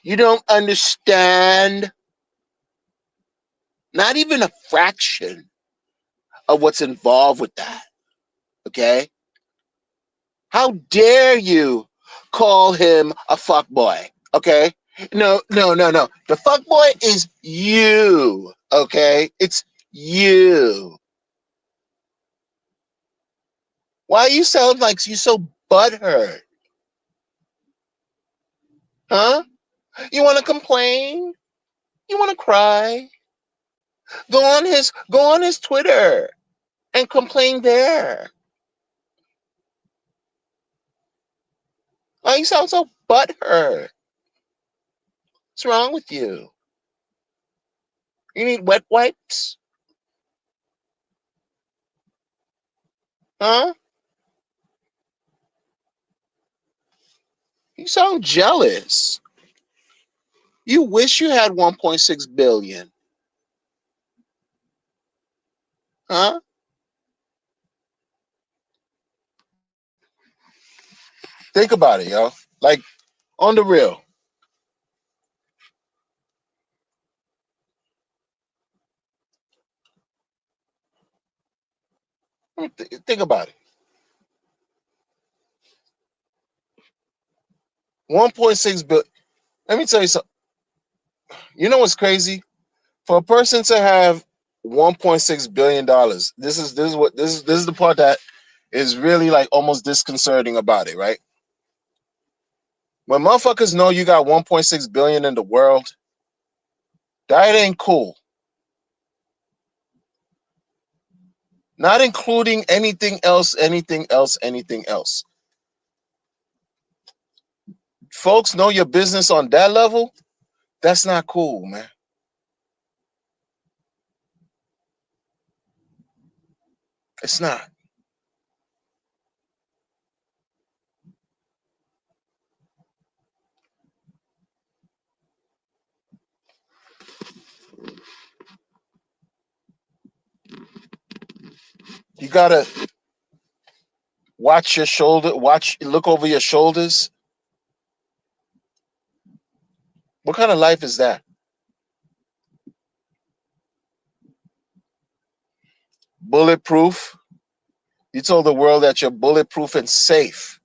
You don't understand not even a fraction of what's involved with that, okay? How dare you call him a fuck boy? Okay? No, no, no, no. The fuck boy is you. Okay? It's you. Why you sound like you so butthurt? Huh? You wanna complain? You wanna cry? Go on his Twitter and complain there. Why you sound so butthurt? What's wrong with you? You need wet wipes? Huh? You sound jealous. You wish you had 1.6 billion. Huh? Think about it, yo. Like, on the real. Think about it. 1.6 billion. Let me tell you something. You know what's crazy? For a person to have 1.6 billion dollars, this is the part that is really like almost disconcerting about it, right? When motherfuckers know you got 1.6 billion in the world, that ain't cool. not including anything else, anything else, anything else. Folks know your business on that level. That's not cool, man. It's not. You gotta watch your shoulder, look over your shoulders. What kind of life is that? Bulletproof. You told the world that you're bulletproof and safe.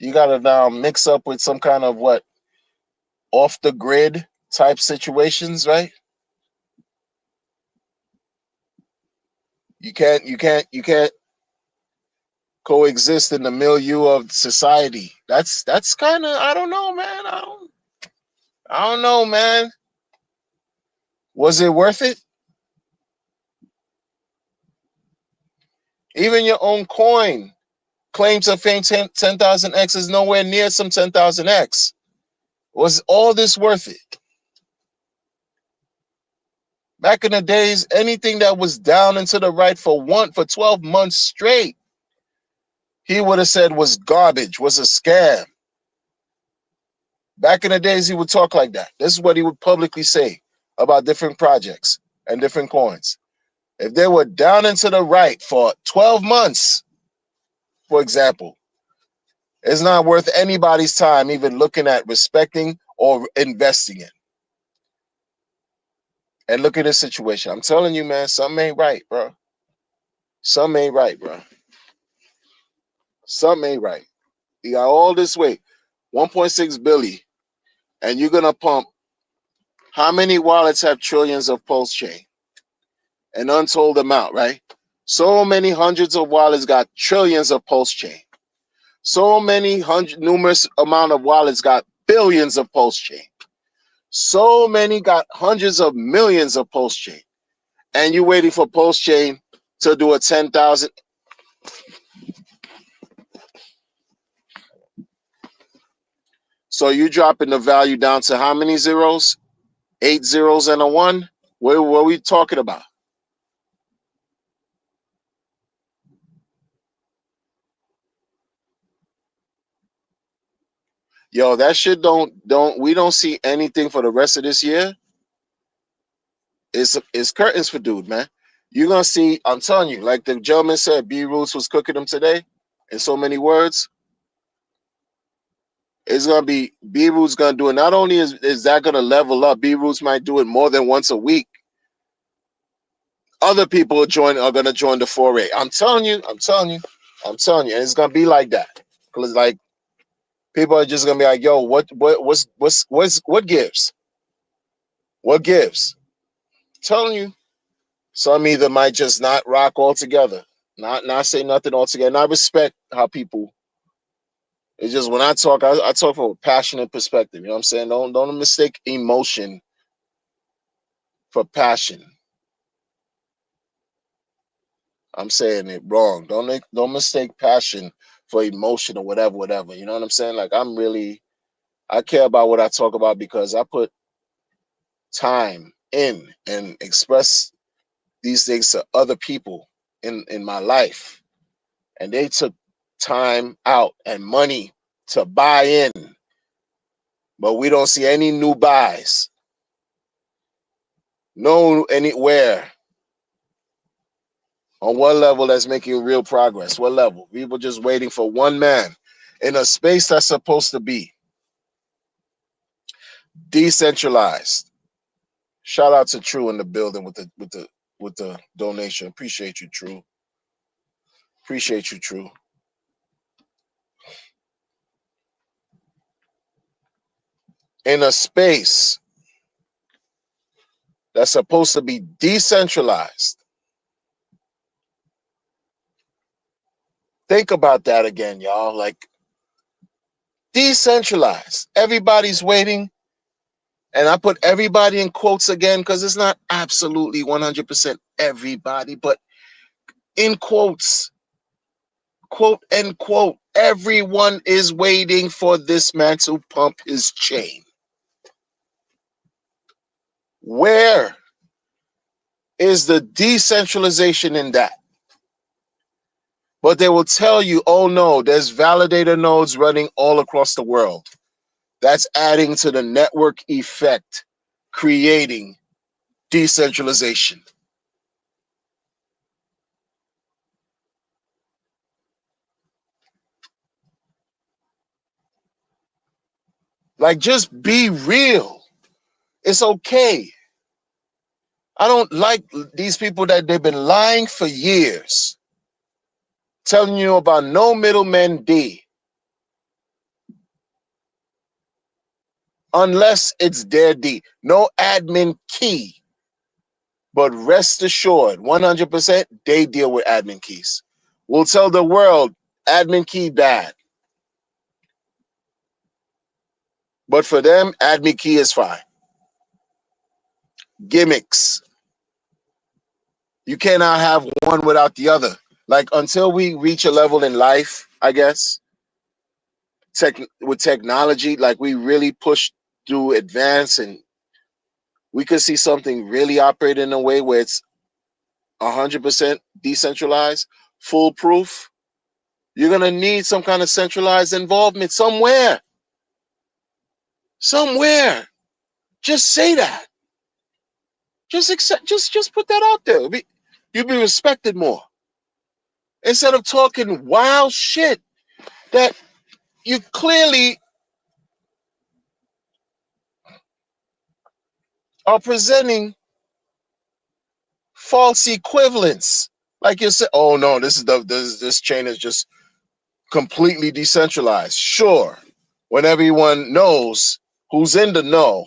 You gotta now mix up with some kind of what, off the grid type situations, right? You can't coexist in the milieu of society. That's kind of, I don't know, man. I don't know, man. Was it worth it? Even your own coin claims to fame 10,000x is nowhere near some 10,000x. Was all this worth it? Back in the days, anything that was down and to the right for 12 months straight, he would have said was garbage, was a scam. Back in the days, he would talk like that. This is what he would publicly say about different projects and different coins. If they were down and to the right for 12 months, for example, it's not worth anybody's time even looking at respecting or investing in. And look at this situation. I'm telling you, man, something ain't right, bro. Something ain't right, bro. Something ain't right. You got all this weight, 1.6 billion, and you're gonna pump. How many wallets have trillions of pulse chain? An untold amount, right? So many hundreds of wallets got trillions of pulse chain. So many numerous amount of wallets got billions of pulse chain. So many got hundreds of millions of pulse chain. And you waiting for pulse chain to do a 10,000. So you dropping the value down to how many zeros? 8 zeros and a 1? What are we talking about? Yo, that shit don't we don't see anything for the rest of this year. It's curtains for dude, man. You're gonna see, I'm telling you, like the gentleman said, B Roots was cooking them today in so many words. It's gonna be B Roots gonna do it. Not only is that gonna level up, B Roots might do it more than once a week. Other people are gonna join the foray. I'm telling you, I'm telling you, I'm telling you, and it's gonna be like that. Cause like people are just gonna be like, yo, what gives? What gives? I'm telling you. Some either might just not rock altogether, not say nothing altogether. And I respect how people. It's just when I talk, I talk from a passionate perspective. You know what I'm saying? Don't mistake emotion for passion. I'm saying it wrong. Don't mistake passion for emotion or whatever, whatever. You know what I'm saying? Like I care about what I talk about because I put time in and express these things to other people in my life, and they took time out and money to buy in, but we don't see any new buys. No anywhere on what level that's making real progress. What level? People just waiting for one man in a space that's supposed to be decentralized. Shout out to True in the building with the donation. Appreciate you, True. Appreciate you, True. In a space that's supposed to be decentralized. Think about that again, y'all. Like, decentralized. Everybody's waiting. And I put everybody in quotes again because it's not absolutely 100% everybody, but in quotes, quote end quote, everyone is waiting for this man to pump his chain. Where is the decentralization in that? But they will tell you, oh no, there's validator nodes running all across the world. That's adding to the network effect, creating decentralization. Like, just be real. It's okay. I don't like these people that they've been lying for years, telling you about no middleman D, unless it's their D. No admin key. But rest assured, 100%, they deal with admin keys. We'll tell the world admin key bad. But for them, admin key is fine. Gimmicks. You cannot have one without the other. Like, until we reach a level in life, I guess, with technology, like we really push through advance and we could see something really operate in a way where it's 100% decentralized, foolproof. You're going to need some kind of centralized involvement somewhere. Somewhere. Just say that. Just accept, just put that out there. You'll be respected more. Instead of talking wild shit that you clearly are presenting false equivalents. Like you said, oh no, this chain is just completely decentralized. Sure, when everyone knows who's in the know,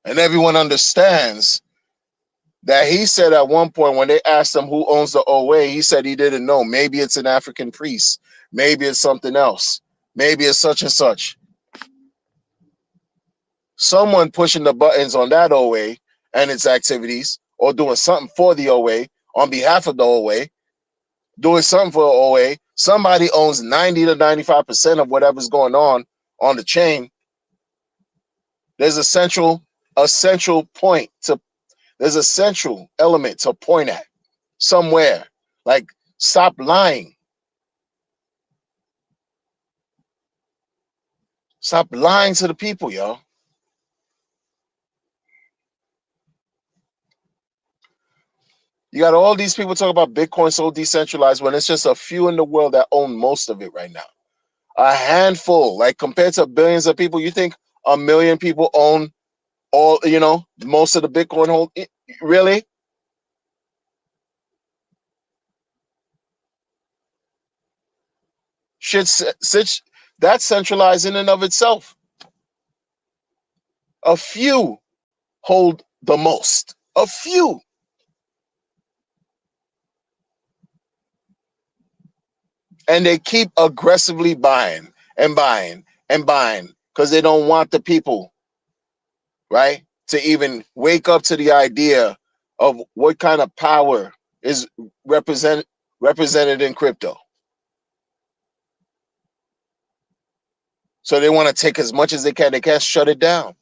and everyone understands that he said at one point when they asked him who owns the OA, he said he didn't know. Maybe it's an African priest. Maybe it's something else. Maybe it's such and such. Someone pushing the buttons on that OA and its activities, or doing something for the OA on behalf of the OA, doing something for the OA. Somebody owns 90 to 95% of whatever's going on the chain. There's a central point to, there's a central element to point at somewhere. Like, stop lying. Stop lying to the people, y'all. You got all these people talking about Bitcoin so decentralized when it's just a few in the world that own most of it right now. A handful, like compared to billions of people. You think a million people own all, most of the Bitcoin hold? Really? That's centralized in and of itself. A few hold the most. A few. And they keep aggressively buying and buying and buying because they don't want the people, right, to even wake up to the idea of what kind of power is represented in crypto. So they want to take as much as they can. They can't shut it down.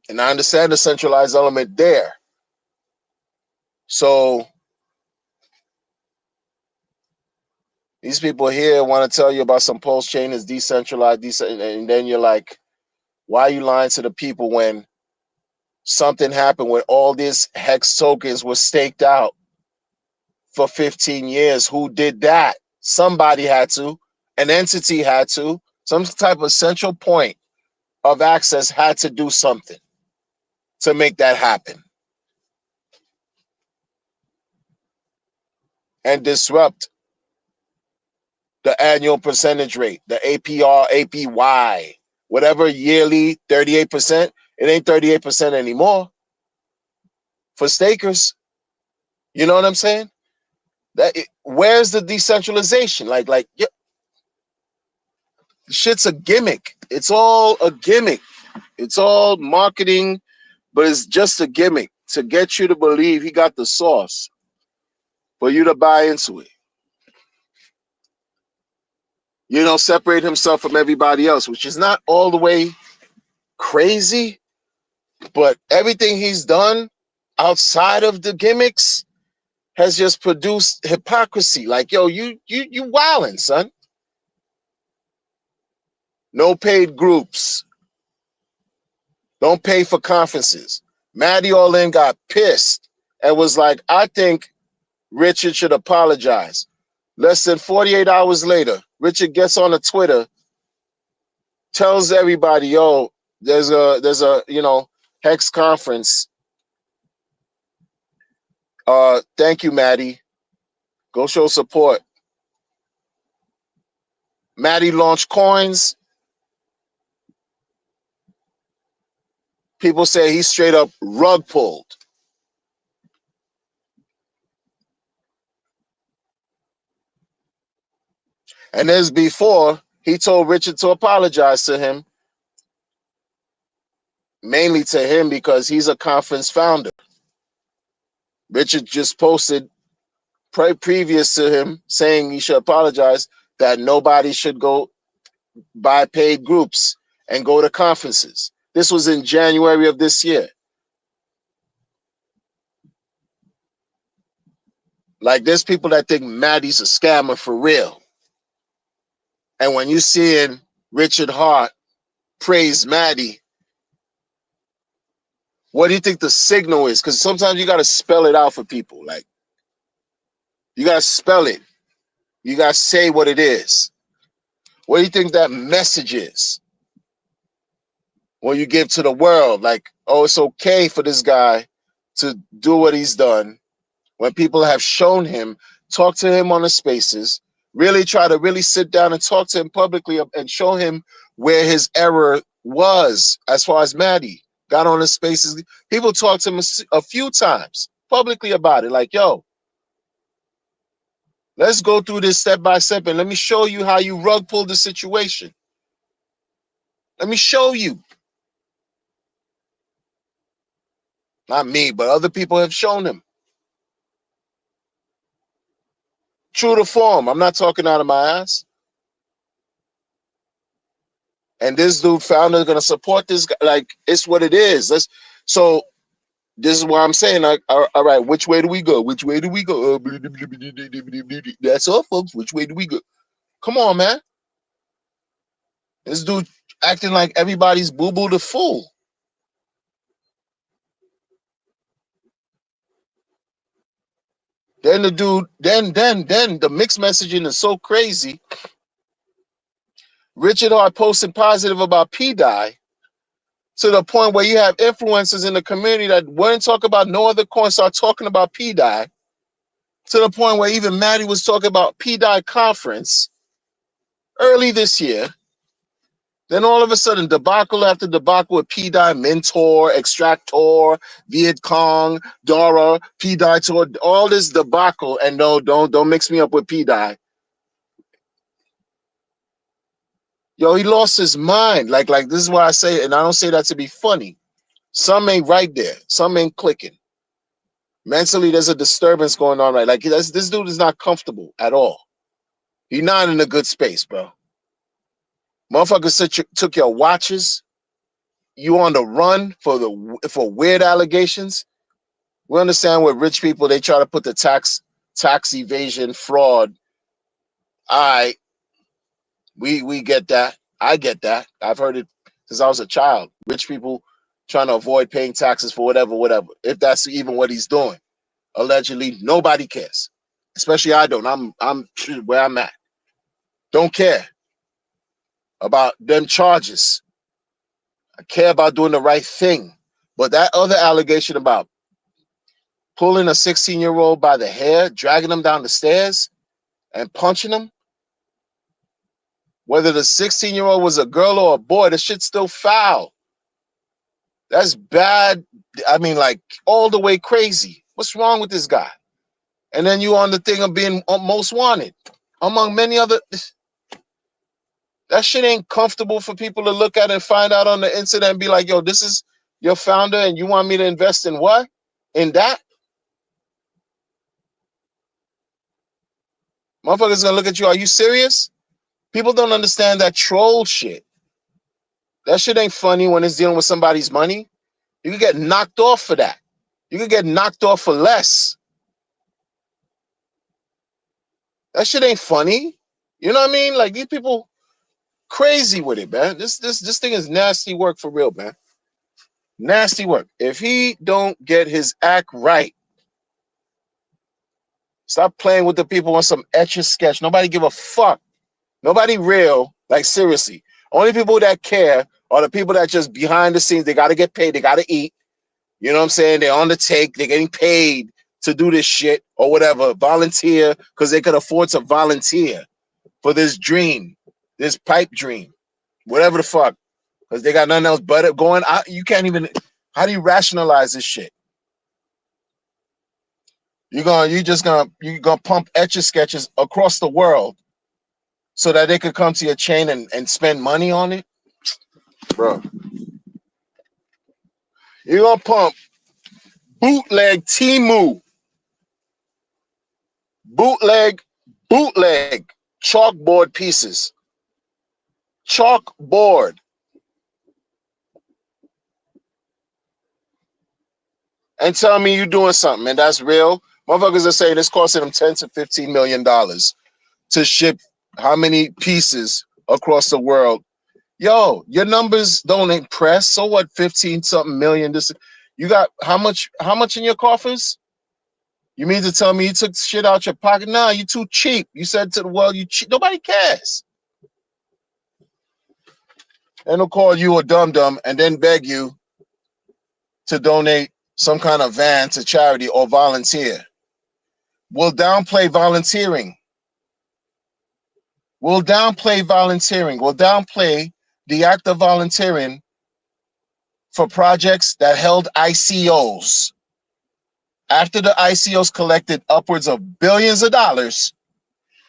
And I understand the centralized element there. So these people here want to tell you about some Pulse chain is decentralized, and then you're like, why are you lying to the people when something happened, when all these hex tokens were staked out for 15 years? Who did that? Somebody had to. An entity had to. Some type of central point of access had to do something to make that happen and disrupt the annual percentage rate, the APR, APY, whatever yearly 38%. It ain't 38% anymore for stakers. You know what I'm saying? Where's the decentralization? Yeah, shit's a gimmick. It's all a gimmick. It's all marketing, but it's just a gimmick to get you to believe he got the sauce for you to buy into it. You know, separate himself from everybody else, which is not all the way crazy, but everything he's done outside of the gimmicks has just produced hypocrisy. Like, yo, you wildin', son. No paid groups. Don't pay for conferences. Maddie Orlin got pissed and was like, I think Richard should apologize. Less than 48 hours later, Richard gets on a Twitter, tells everybody, yo, there's a Hex conference. Thank you, Maddie. Go show support. Maddie launched coins. People say he straight up rug pulled. And as before, he told Richard to apologize to him, mainly to him because he's a conference founder. Richard just posted previous to him saying he should apologize that nobody should go buy paid groups and go to conferences. This was in January of this year. Like, there's people that think Maddie's a scammer for real. And when you seeing Richard Hart praise Maddie, what do you think the signal is? Because sometimes you got to spell it out for people. Like, you got to spell it. You got to say what it is. What do you think that message is? When you give to the world, like, oh, it's okay for this guy to do what he's done. When people have shown him, talk to him on the spaces, really try to really sit down and talk to him publicly and show him where his error was as far as Maddie got on the spaces. People talked to him a few times publicly about it. Like, yo, let's go through this step by step and let me show you how you rug pulled the situation. Let me show you. Not me, but other people have shown him. True to form. I'm not talking out of my ass. And this dude founder gonna support this guy. Like, it's what it is. So this is what I'm saying. Like, all right, which way do we go? Which way do we go? That's all, folks. Which way do we go? Come on, man. This dude acting like everybody's boo-boo the fool. Then the dude, then the mixed messaging is so crazy. Richard Hart posting positive about P-Dye to the point where you have influencers in the community that wouldn't talk about no other coin, start talking about P-Dye, to the point where even Maddie was talking about P-Dye conference early this year. Then all of a sudden, debacle after debacle with P-Dye, Mentor, Extractor, Viet Cong, Dora, P-Dye Tour, all this debacle. And no, don't mix me up with P-Dye. Yo, he lost his mind. Like this is why I say it, and I don't say that to be funny. Some ain't right there. Some ain't clicking. Mentally, there's a disturbance going on, right? Like, this dude is not comfortable at all. He's not in a good space, bro. Motherfuckers took your watches. You on the run for weird allegations. We understand with rich people, they try to put the tax evasion fraud. All right, we get that. I get that. I've heard it since I was a child. Rich people trying to avoid paying taxes for whatever. If that's even what he's doing, allegedly, nobody cares. Especially I don't. I'm where I'm at. Don't care about them charges. I care about doing the right thing. But that other allegation about pulling a 16-year-old by the hair, dragging him down the stairs, and punching him, whether the 16-year-old was a girl or a boy, the shit's still foul. That's bad. I mean, like all the way crazy. What's wrong with this guy? And then you on the thing of being most wanted, among many other. That shit ain't comfortable for people to look at and find out on the internet and be like, yo, this is your founder and you want me to invest in what? In that? Motherfuckers gonna look at you. Are you serious? People don't understand that troll shit. That shit ain't funny when it's dealing with somebody's money. You can get knocked off for that. You can get knocked off for less. That shit ain't funny. You know what I mean? Like these people crazy with it, man. This thing is nasty work for real, man. Nasty work. If he don't get his act right, stop playing with the people on some etch a sketch. Nobody give a fuck. Nobody real. Like seriously. Only people that care are the people that just behind the scenes. They gotta get paid. They gotta eat. You know what I'm saying? They're on the take. They're getting paid to do this shit or whatever. Volunteer because they could afford to volunteer for this dream, this pipe dream, whatever the fuck. Because they got nothing else but it going. You can't even. How do you rationalize this shit? You're gonna pump etch a sketches across the world so that they could come to your chain and spend money on it, bro. You're gonna pump bootleg Timu, bootleg, bootleg chalkboard pieces, chalkboard, and tell me you're doing something and that's real. Motherfuckers are saying it's costing them $10 to $15 million to ship how many pieces across the world. Yo, your numbers don't impress. So what? 15 something million. This you got how much? How much in your coffers? You mean to tell me you took shit out your pocket? Nah, you too cheap. You said to the world you cheap. Nobody cares. And they'll call you a dum dum and then beg you to donate some kind of van to charity or volunteer. We'll downplay volunteering. We'll downplay volunteering. We'll downplay the act of volunteering for projects that held ICOs. After the ICOs collected upwards of billions of dollars,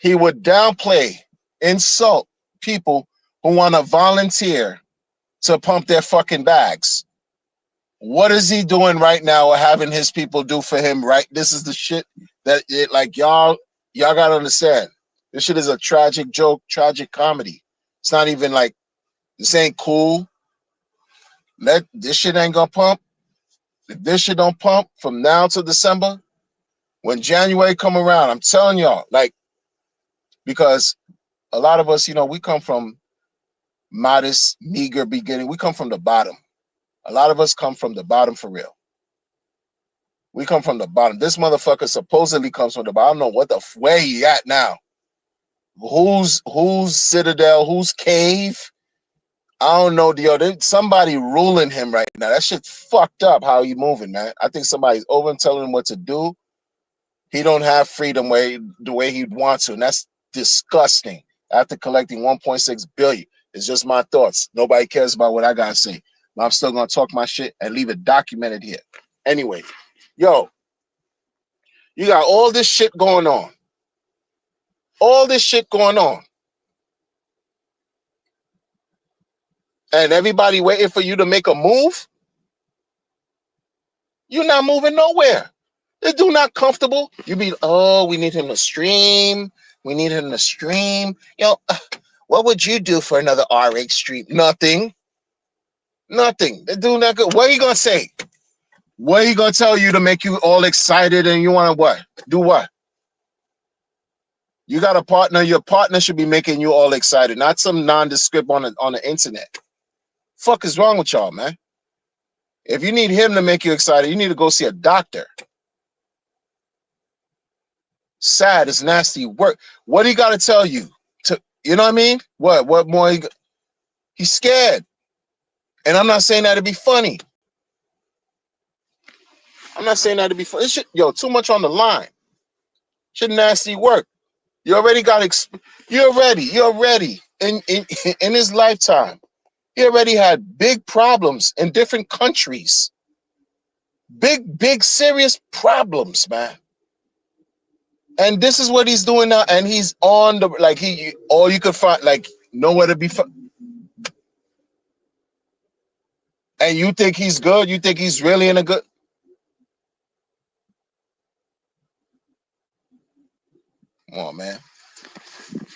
he would downplay, insult people who want to volunteer to pump their fucking bags. What is he doing right now or having his people do for him, right? This is the shit that like y'all gotta understand. This shit is a tragic joke, tragic comedy. It's not even like this ain't cool. This shit ain't gonna pump. If this shit don't pump from now to December, when January come around, I'm telling y'all, like, because a lot of us, we come from modest, meager beginning. We come from the bottom. A lot of us come from the bottom for real. We come from the bottom. This motherfucker supposedly comes from the bottom. I don't know what where he at now. Who's citadel? Who's cave? I don't know, somebody ruling him right now. That shit fucked up how he moving, man. I think somebody's over and telling him what to do. He don't have freedom the way he'd want to, and that's disgusting. After collecting 1.6 billion, it's just my thoughts. Nobody cares about what I gotta say. But I'm still gonna talk my shit and leave it documented here. Anyway, yo, you got all this shit going on. All this shit going on. And everybody waiting for you to make a move? You're not moving nowhere. The dude not comfortable. You be, we need him to stream. We need him to stream. What would you do for another RH stream? Nothing. Nothing. The dude not good. What are you gonna say? What are you gonna tell you to make you all excited and you want to what? Do what? You got a partner. Your partner should be making you all excited, not some nondescript on the internet. Fuck is wrong with y'all, man? If you need him to make you excited, you need to go see a doctor. Sad, it's nasty work. What do you got to tell you? You know what I mean? What more? He's scared. And I'm not saying that to be funny. I'm not saying that to be funny. Too much on the line. Shit nasty work. You already got, you're ready in his lifetime. He already had big problems in different countries. Big, serious problems, man. And this is what he's doing now. And he's on the, like, all you could find, like, nowhere to be found. And you think he's good? You think he's really in a good? Come on, man.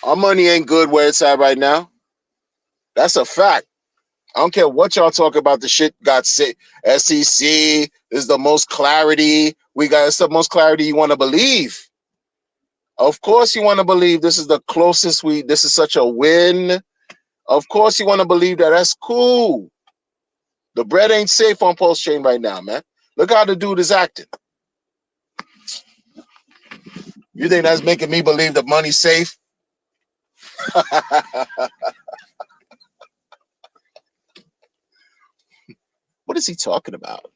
Our money ain't good where it's at right now. That's a fact. I don't care what y'all talk about. The shit got sick. SEC is the most clarity. It's the most clarity you want to believe. Of course you want to believe this is the closest this is such a win. Of course you want to believe that. That's cool. The bread ain't safe on Pulse Chain right now, man. Look how the dude is acting. You think that's making me believe the money's safe? What is he talking about?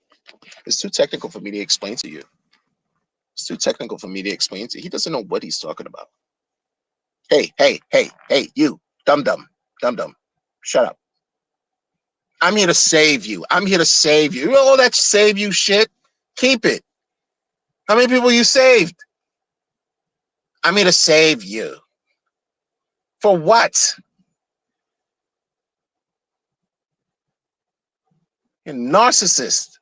It's too technical for me to explain to you. It's too technical for me to explain to you. He doesn't know what he's talking about. Hey, you, dum dum. Shut up. I'm here to save you. I'm here to save you. You know all that save you shit? Keep it. How many people you saved? I'm here to save you. For what? You're a narcissist.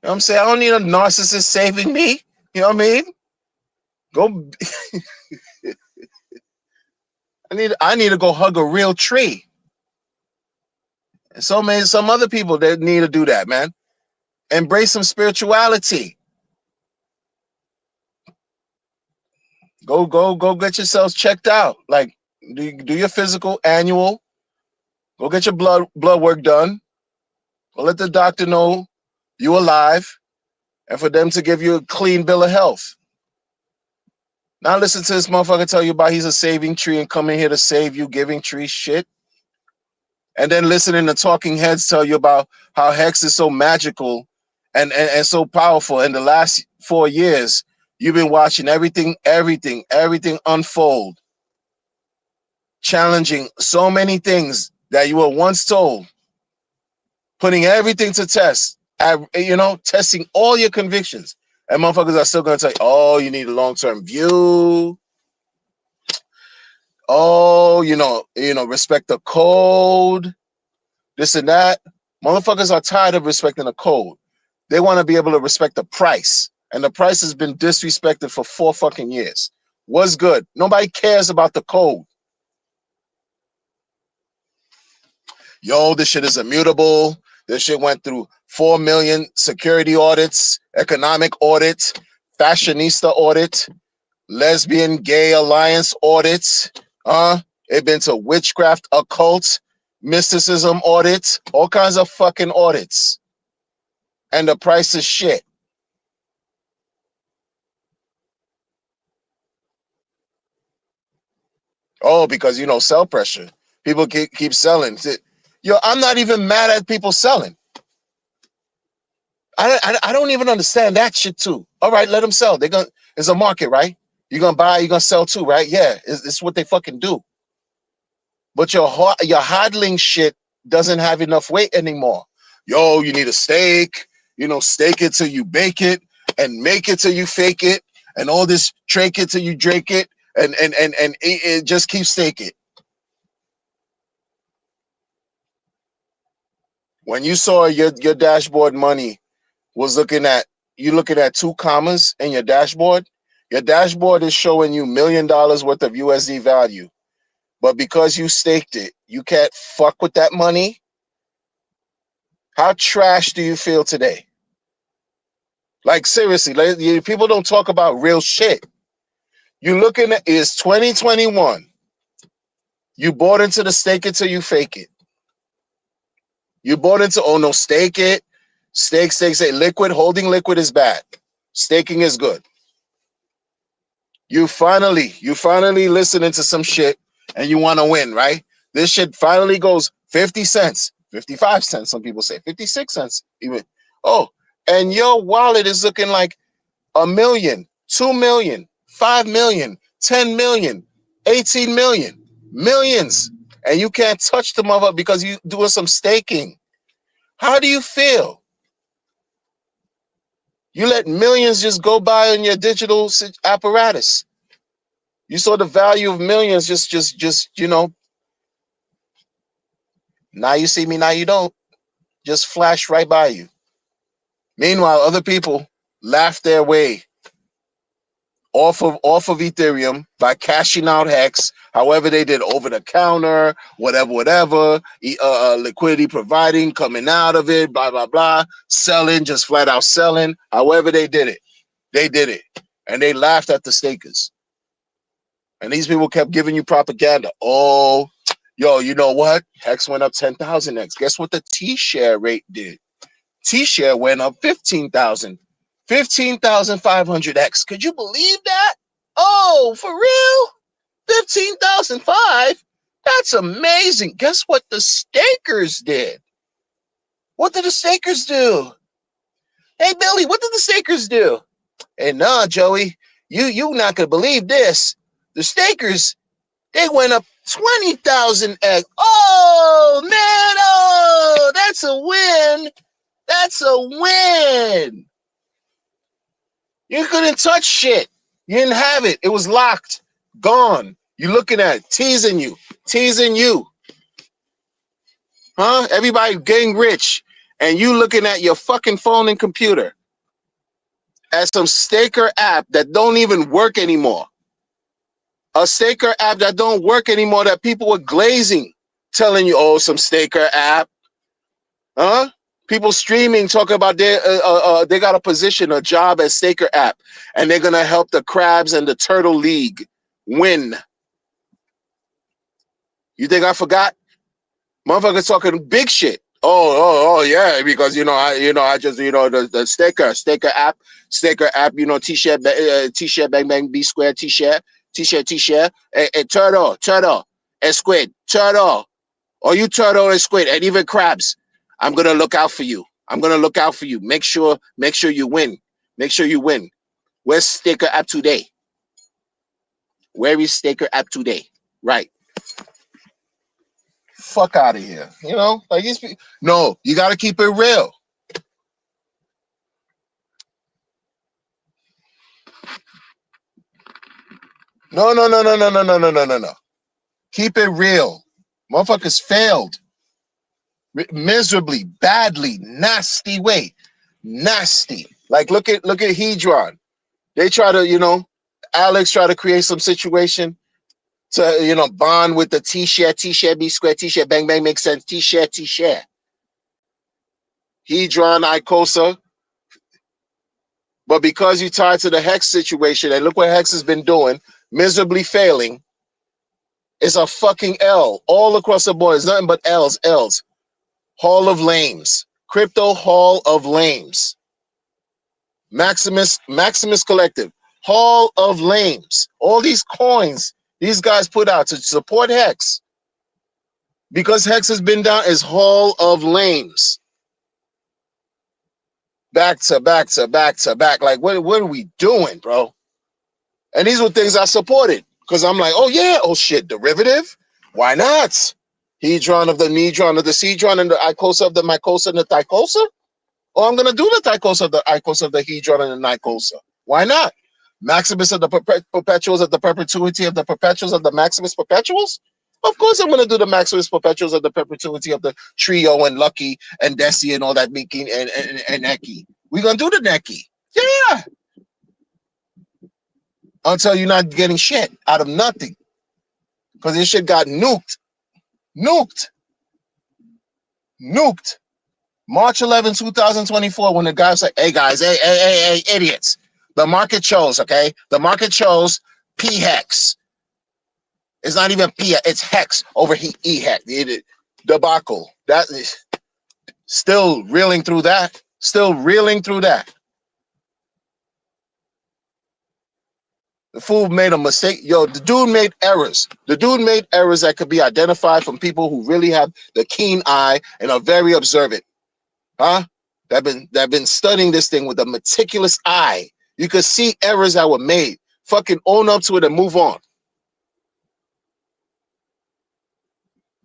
You know what I'm saying? I don't need a narcissist saving me. You know what I mean? Go. I need to go hug a real tree. And some other people that need to do that, man. Embrace some spirituality. Go get yourselves checked out. Like, do your physical annual. Go get your blood work done. Go let the doctor know you're alive, and for them to give you a clean bill of health. Now listen to this motherfucker tell you about he's a saving tree and coming here to save you, giving tree shit. And then listening to talking heads tell you about how Hex is so magical and so powerful. In the last 4 years, you've been watching everything unfold, challenging so many things that you were once told, putting everything to test, testing all your convictions. And motherfuckers are still going to tell you, oh, you need a long-term view. Oh, respect the code, this and that. Motherfuckers are tired of respecting the code. They want to be able to respect the price. And the price has been disrespected for 4 fucking years. What's good? Nobody cares about the code. Yo, this shit is immutable. This shit went through 4 million security audits, economic audit, fashionista audit, lesbian gay alliance audits. It been to witchcraft, occult, mysticism audits, all kinds of fucking audits. And the price is shit. Oh, because sell pressure. People keep selling. Yo, I'm not even mad at people selling. I don't even understand that shit too. All right, let them sell. It's a market, right? You're gonna buy, you're gonna sell too, right? Yeah, it's what they fucking do. But your hodling shit doesn't have enough weight anymore. Yo, you need a steak. Steak it till you bake it, and make it till you fake it, and all this drink it till you drink it, and it just keeps steak it. When you saw your dashboard money was looking at 2 commas in your dashboard is showing you $1 million worth of USD value. But because you staked it, you can't fuck with that money. How trash do you feel today? Like, seriously, people don't talk about real shit. You looking at is 2021. You bought into the stake it till you fake it. You bought into, oh no, stake it. Stake. Liquid, holding liquid is bad. Staking is good. You finally listening to some shit and you want to win, right? This shit finally goes 50 cents, 55 cents, some people say 56 cents even. Oh, and your wallet is looking like 1 million, 2 million, 5 million, 10 million, 18 million, millions. and you can't touch the mother because you doing some staking. How do you feel? You let millions just go by on your digital apparatus. You saw the value of millions just now you see me, now you don't. Just flash right by you. Meanwhile, other people laugh their way off of Ethereum by cashing out Hex, however they did, over the counter, whatever, liquidity providing, coming out of it, blah, blah, blah, selling, just flat out selling, however they did it. They did it. And they laughed at the stakers. And these people kept giving you propaganda. Oh, yo, you know what? Hex went up 10,000x. Guess what the T-share rate did? T-share went up 15,000. 15,500x. Could you believe that? Oh, for real? 15,005? That's amazing. Guess what the stakers did? What did the stakers do? Hey, Billy, what did the stakers do? Hey, nah, Joey, you not gonna believe this. The stakers, they went up 20,000x. Oh, man, oh, that's a win. That's a win. You couldn't touch shit. You didn't have it. It was locked. Gone. You looking at it. Teasing you. Huh? Everybody getting rich. And you looking at your fucking phone and computer at some staker app that don't even work anymore. A staker app that don't work anymore that people were glazing, telling you, oh, some staker app. Huh? People streaming, talking about they got a position, a job at Staker app, and they're gonna help the Crabs and the Turtle League win. You think I forgot? Motherfuckers talking big shit. Oh yeah, because I just the Staker app, T-share, T-share, bang bang, B square, T-share, Turtle, and Squid, Turtle. Or you Turtle and Squid, and even Crabs. I'm gonna look out for you. Make sure you win. Where's Staker app today? Where is Staker app today? Right. Fuck out of here. Like these people. No, you gotta keep it real. No. Keep it real. Motherfuckers failed. Miserably, badly, nasty way. Nasty. Like look at Hedron. They try to, Alex try to create some situation to, bond with the T-share, B square, T-share, bang, bang, makes sense. T-share. Hedron, Icosa. But because you tied to the Hex situation, and look what Hex has been doing, miserably failing, it's a fucking L all across the board. It's nothing but L's. Hall of Lames. Crypto Hall of Lames. Maximus Collective. Hall of Lames. All these coins these guys put out to support Hex. Because Hex has been down, is Hall of Lames. Back to back. Like, what are we doing, bro? And these were things I supported. Because I'm like, oh yeah, oh shit, derivative? Why not? Hedron of the Nedron of the Cedron and the Icosa of the Mycosa and the Thycosa? Oh, I'm gonna do the Thycosa of the Icosa of the Hedron and the Nycosa. Why not? Maximus of the perpetuals of the perpetuity of the perpetuals of the Maximus perpetuals? Of course I'm gonna do the Maximus perpetuals of the perpetuity of the Trio and Lucky and Desi and all that Mickey and Neki. We're gonna do the Neki. Yeah. Until you're not getting shit out of nothing. Because this shit got nuked. March 11, 2024, when the guy was like, hey guys, hey, idiots. The market chose, okay? The market chose P-Hex. It's not even P, it's Hex over E-Hex. Debacle. That is still reeling through that. The fool made a mistake. Yo, the dude made errors. That could be identified from people who really have the keen eye and are very observant. Huh? That been studying this thing with a meticulous eye. You could see errors that were made. Fucking own up to it and move on.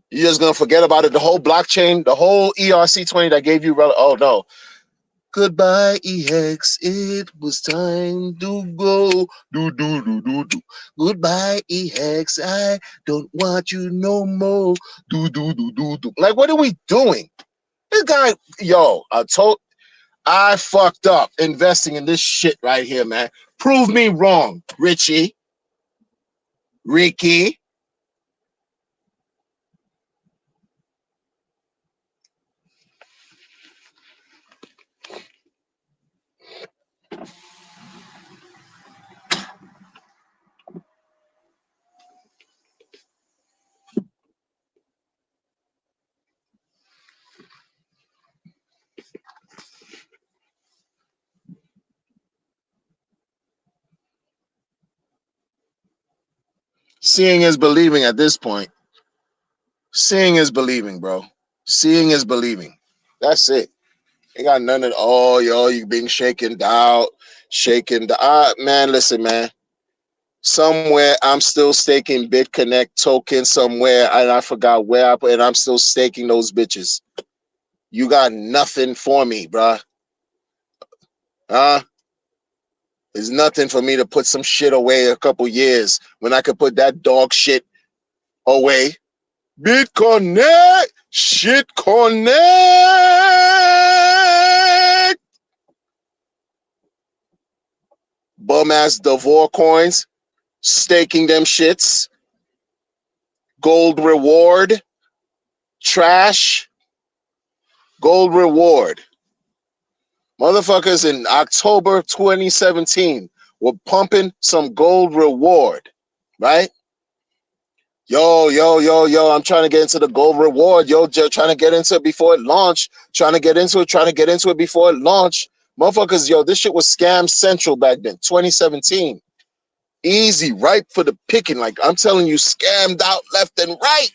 You're just gonna forget about it. The whole blockchain, the whole ERC20 that gave you. Oh no. Goodbye, EX. It was time to go. Do do do do do. Goodbye, EX. I don't want you no more. Do do do do do. Like, what are we doing? This guy, yo, I fucked up investing in this shit right here, man. Prove me wrong, Ricky. Seeing is believing at this point. Seeing is believing, bro. Seeing is believing. That's it. Ain't got none of you being shaken out, man, listen, man. Somewhere I'm still staking BitConnect token somewhere, and I forgot where I put it. I'm still staking those bitches. You got nothing for me, bruh. Huh? There's nothing for me to put some shit away a couple years when I could put that dog shit away. BitConnect, shit connect. Bum ass Devore coins, staking them shits. Gold reward, trash. Gold reward. Motherfuckers in October 2017 were pumping some gold reward, right? Yo, I'm trying to get into the gold reward. Yo, just trying to get into it before it launched. Trying to get into it before it launched. Motherfuckers, yo, this shit was scam central back then, 2017. Easy, ripe for the picking. Like, I'm telling you, scammed out left and right.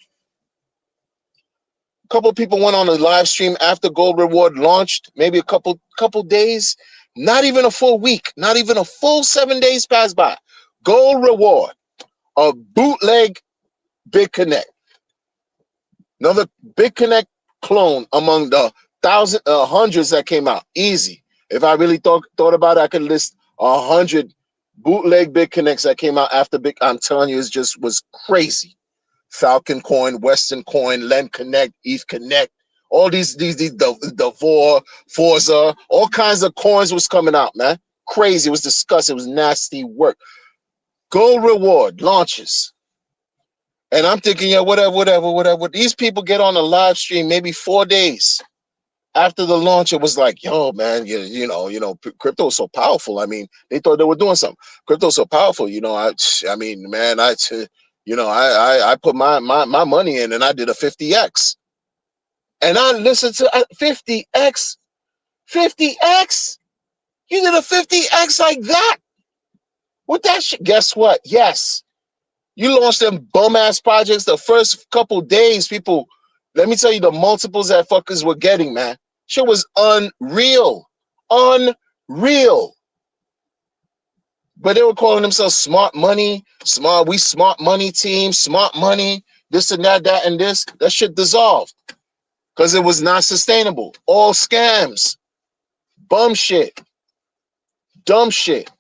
A couple of people went on a live stream after Gold Reward launched, maybe a couple days, not even a full week, not even a full 7 days passed by. Gold Reward, a bootleg BitConnect. Another BitConnect clone among the hundreds that came out. Easy. If I really thought about it, I could list 100 bootleg BitConnects that came out after Big. I'm telling you, it just was crazy. Falcon Coin, Western Coin, Lend Connect, ETH Connect, all these Devore, Forza, all kinds of coins was coming out, man. Crazy. It was disgusting. It was nasty work. Gold reward launches. And I'm thinking, yeah, whatever. These people get on a live stream maybe 4 days after the launch. It was like, yo, man, you know, crypto is so powerful. I mean, they thought they were doing something. Crypto is so powerful. You know, I mean, man, I put my money in and I did a 50x. And I listened to 50x. 50x? You did a 50x like that? With that shit? Guess what? Yes. You launched them bum ass projects the first couple days, people. Let me tell you the multiples that fuckers were getting, man. Shit was unreal. Unreal. But they were calling themselves smart money, smart money team, smart money, this and that, and this. That shit dissolved. Because it was not sustainable. All scams. Bum shit. Dumb shit.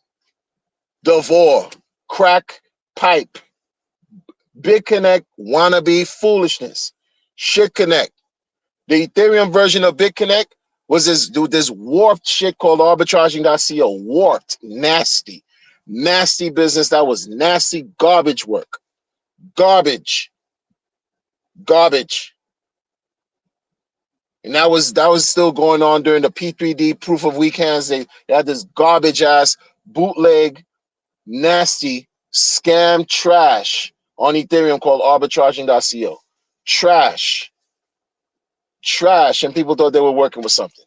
Devore. Crack pipe. BitConnect wannabe foolishness. Shit Connect. The Ethereum version of BitConnect was this warped shit called arbitraging.co. Warped. Nasty. Nasty business. That was nasty garbage work. Garbage. And that was still going on during the P3D proof of weekends. They had this garbage ass bootleg, nasty scam trash on Ethereum called arbitraging.co. Trash. And people thought they were working with something.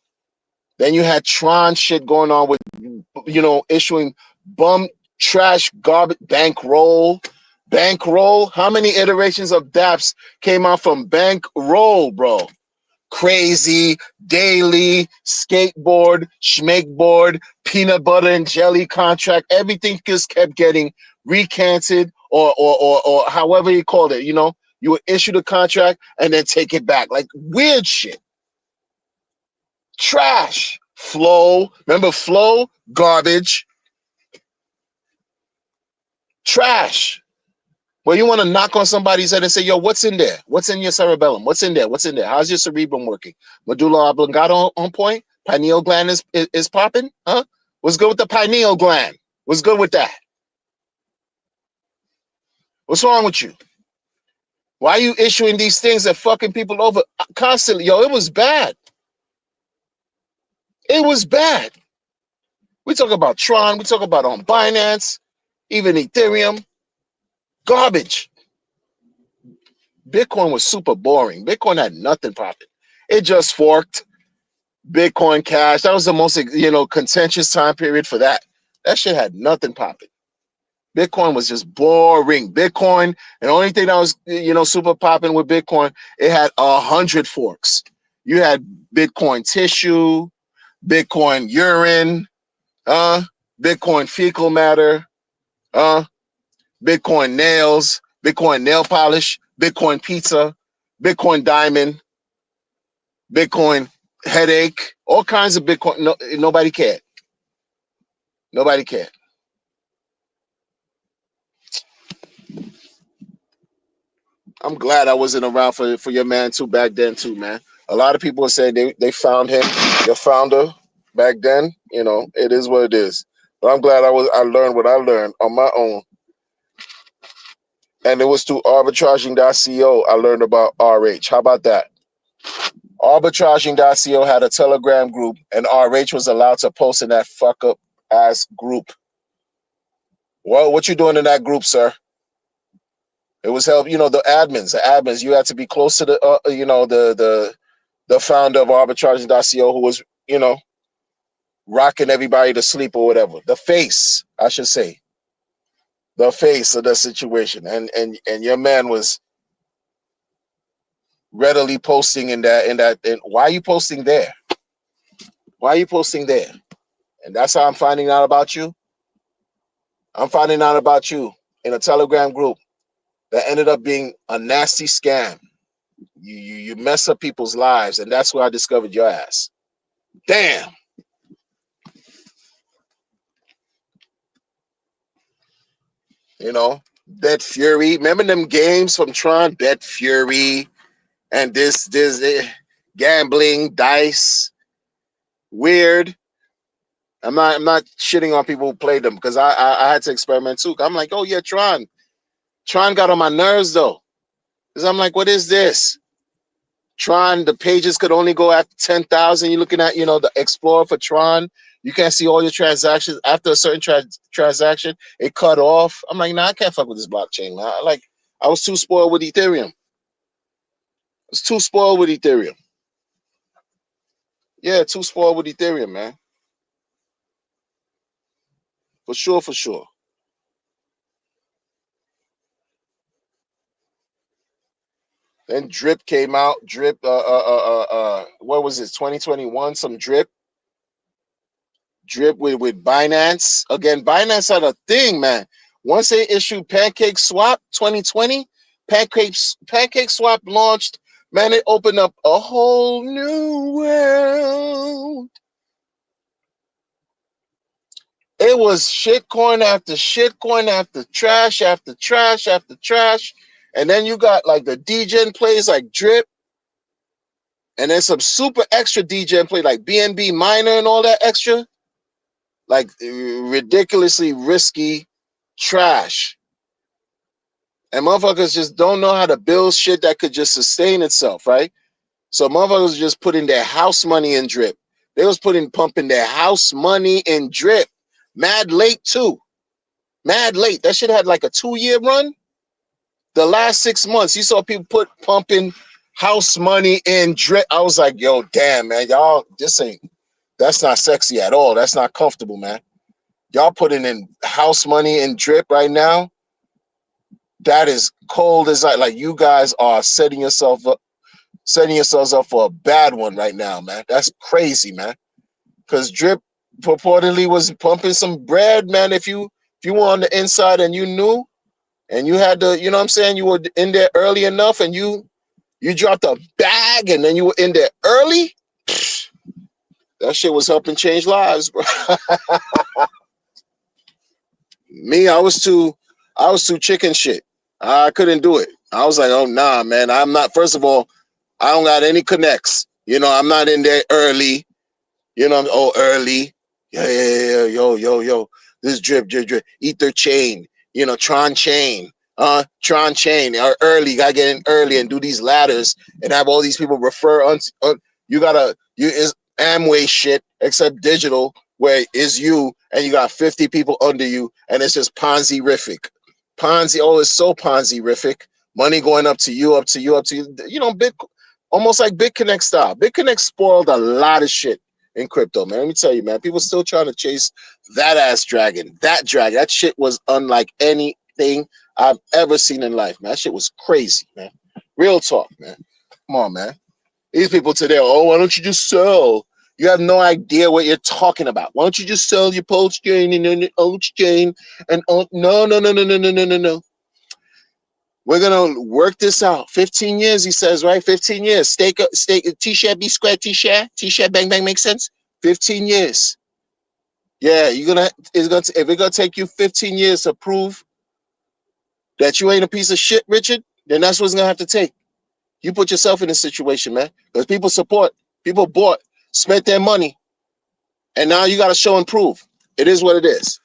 Then you had Tron shit going on with, issuing bum trash garbage bankroll. How many iterations of dApps came out from bankroll, bro? Crazy, daily, skateboard, schmakeboard, peanut butter and jelly contract. Everything just kept getting recanted or however you called it, You would issue the contract and then take it back. Like weird shit. Trash. Flow. Remember Flow? Garbage. Trash. Well, you want to knock on somebody's head and say, yo, what's in there? What's in your cerebellum? What's in there? What's in there? How's your cerebrum working? Medulla oblongata on point? Pineal gland is popping? Huh? What's good with the pineal gland? What's good with that? What's wrong with you? Why are you issuing these things that fucking people over constantly? Yo, it was bad. It was bad. We talk about Tron. We talk about on Binance, even Ethereum. Garbage. Bitcoin was super boring. Bitcoin had nothing popping. It just forked. Bitcoin Cash. That was the most, contentious time period for that. That shit had nothing popping. Bitcoin was just boring. Bitcoin, and the only thing that was, super popping with Bitcoin, it had 100 forks. You had Bitcoin tissue, Bitcoin urine, Bitcoin fecal matter, Bitcoin nails, Bitcoin nail polish, Bitcoin pizza, Bitcoin diamond, Bitcoin headache, all kinds of Bitcoin. No, nobody cared. Nobody cared. I'm glad I wasn't around for your man too back then too, man. A lot of people say they found him, your founder, back then. It is what it is. But I'm glad I learned what I learned on my own. And it was through arbitraging.co I learned about RH. How about that? Arbitraging.co had a Telegram group, and RH was allowed to post in that fuck up ass group. Well, what you doing in that group, sir? It was help, the admins. You had to be close to the founder of arbitraging.co who was, rocking everybody to sleep or whatever. The face, I should say. The face of the situation. And your man was readily posting in that. And why are you posting there? Why are you posting there? And that's how I'm finding out about you. I'm finding out about you in a Telegram group that ended up being a nasty scam. You mess up people's lives, and that's where I discovered your ass. Damn. Bet Fury. Remember them games from Tron? Bet Fury and this gambling, dice. Weird. I'm not shitting on people who played them because I had to experiment too. I'm like, oh yeah, Tron. Tron got on my nerves though. Because I'm like, what is this? Tron, the pages could only go at 10,000. You're looking at, the Explorer for Tron. You can't see all your transactions. After a certain transaction, it cut off. I'm like, nah, I can't fuck with this blockchain, man. I was too spoiled with Ethereum. Yeah, too spoiled with Ethereum, man. For sure. Then Drip came out. Drip, what was it? 2021. Some Drip with Binance. Again, Binance had a thing, man. Once they issued Pancake Swap 2020, Pancake Swap launched. Man, it opened up a whole new world. It was shitcoin after shitcoin after trash after trash after trash. And then you got like the degen plays like Drip. And then some super extra degen play like BNB Miner and all that extra. Like ridiculously risky trash. And motherfuckers just don't know how to build shit that could just sustain itself, right? So motherfuckers just putting their house money in Drip. They was pumping their house money in Drip. Mad late too. Mad late. That shit had like a 2-year run. The last 6 months, you saw people pumping house money in Drip. I was like, yo, damn, man, y'all, that's not sexy at all. That's not comfortable, man. Y'all putting in house money in Drip right now. That is cold as like you guys are setting yourselves up for a bad one right now, man. That's crazy, man. Because Drip purportedly was pumping some bread, man. If you were on the inside and you knew, and you had to, you know what I'm saying, you were in there early enough, and you dropped a bag, and then you were in there early. That shit was helping change lives, bro. Me, I was too chicken shit. I couldn't do it. I was like, oh nah, man. I'm not. First of all, I don't got any connects. You know, I'm not in there early. You know, oh early. Yeah, yo. This drip. Ether chain. You know, Tron chain. Tron chain. Or early. You gotta get in early and do these ladders and have all these people refer you gotta you is Amway shit except digital where is you and you got 50 people under you and it's just Ponzi-rific. Ponzi, oh, it's so Ponzi-rific. Money going up to you, up to you, up to you. You know, almost like BitConnect style. BitConnect spoiled a lot of shit in crypto, man. Let me tell you, man. People still trying to chase that ass dragon. That dragon. That shit was unlike anything I've ever seen in life, man. That shit was crazy, man. Real talk, man. Come on, man. These people today, oh, why don't you just sell? You have no idea what you're talking about. Why don't you just sell your Pulse chain and then your Oats chain? And no. We're gonna work this out. 15 years, he says, right? 15 years. Stake T-share, B squared, T-share, bang, bang, makes sense? 15 years. Yeah, if it's gonna take you 15 years to prove that you ain't a piece of shit, Richard, then that's what it's gonna have to take. You put yourself in this situation, man. Because people bought, spent their money, and now you gotta show and prove. It is what it is.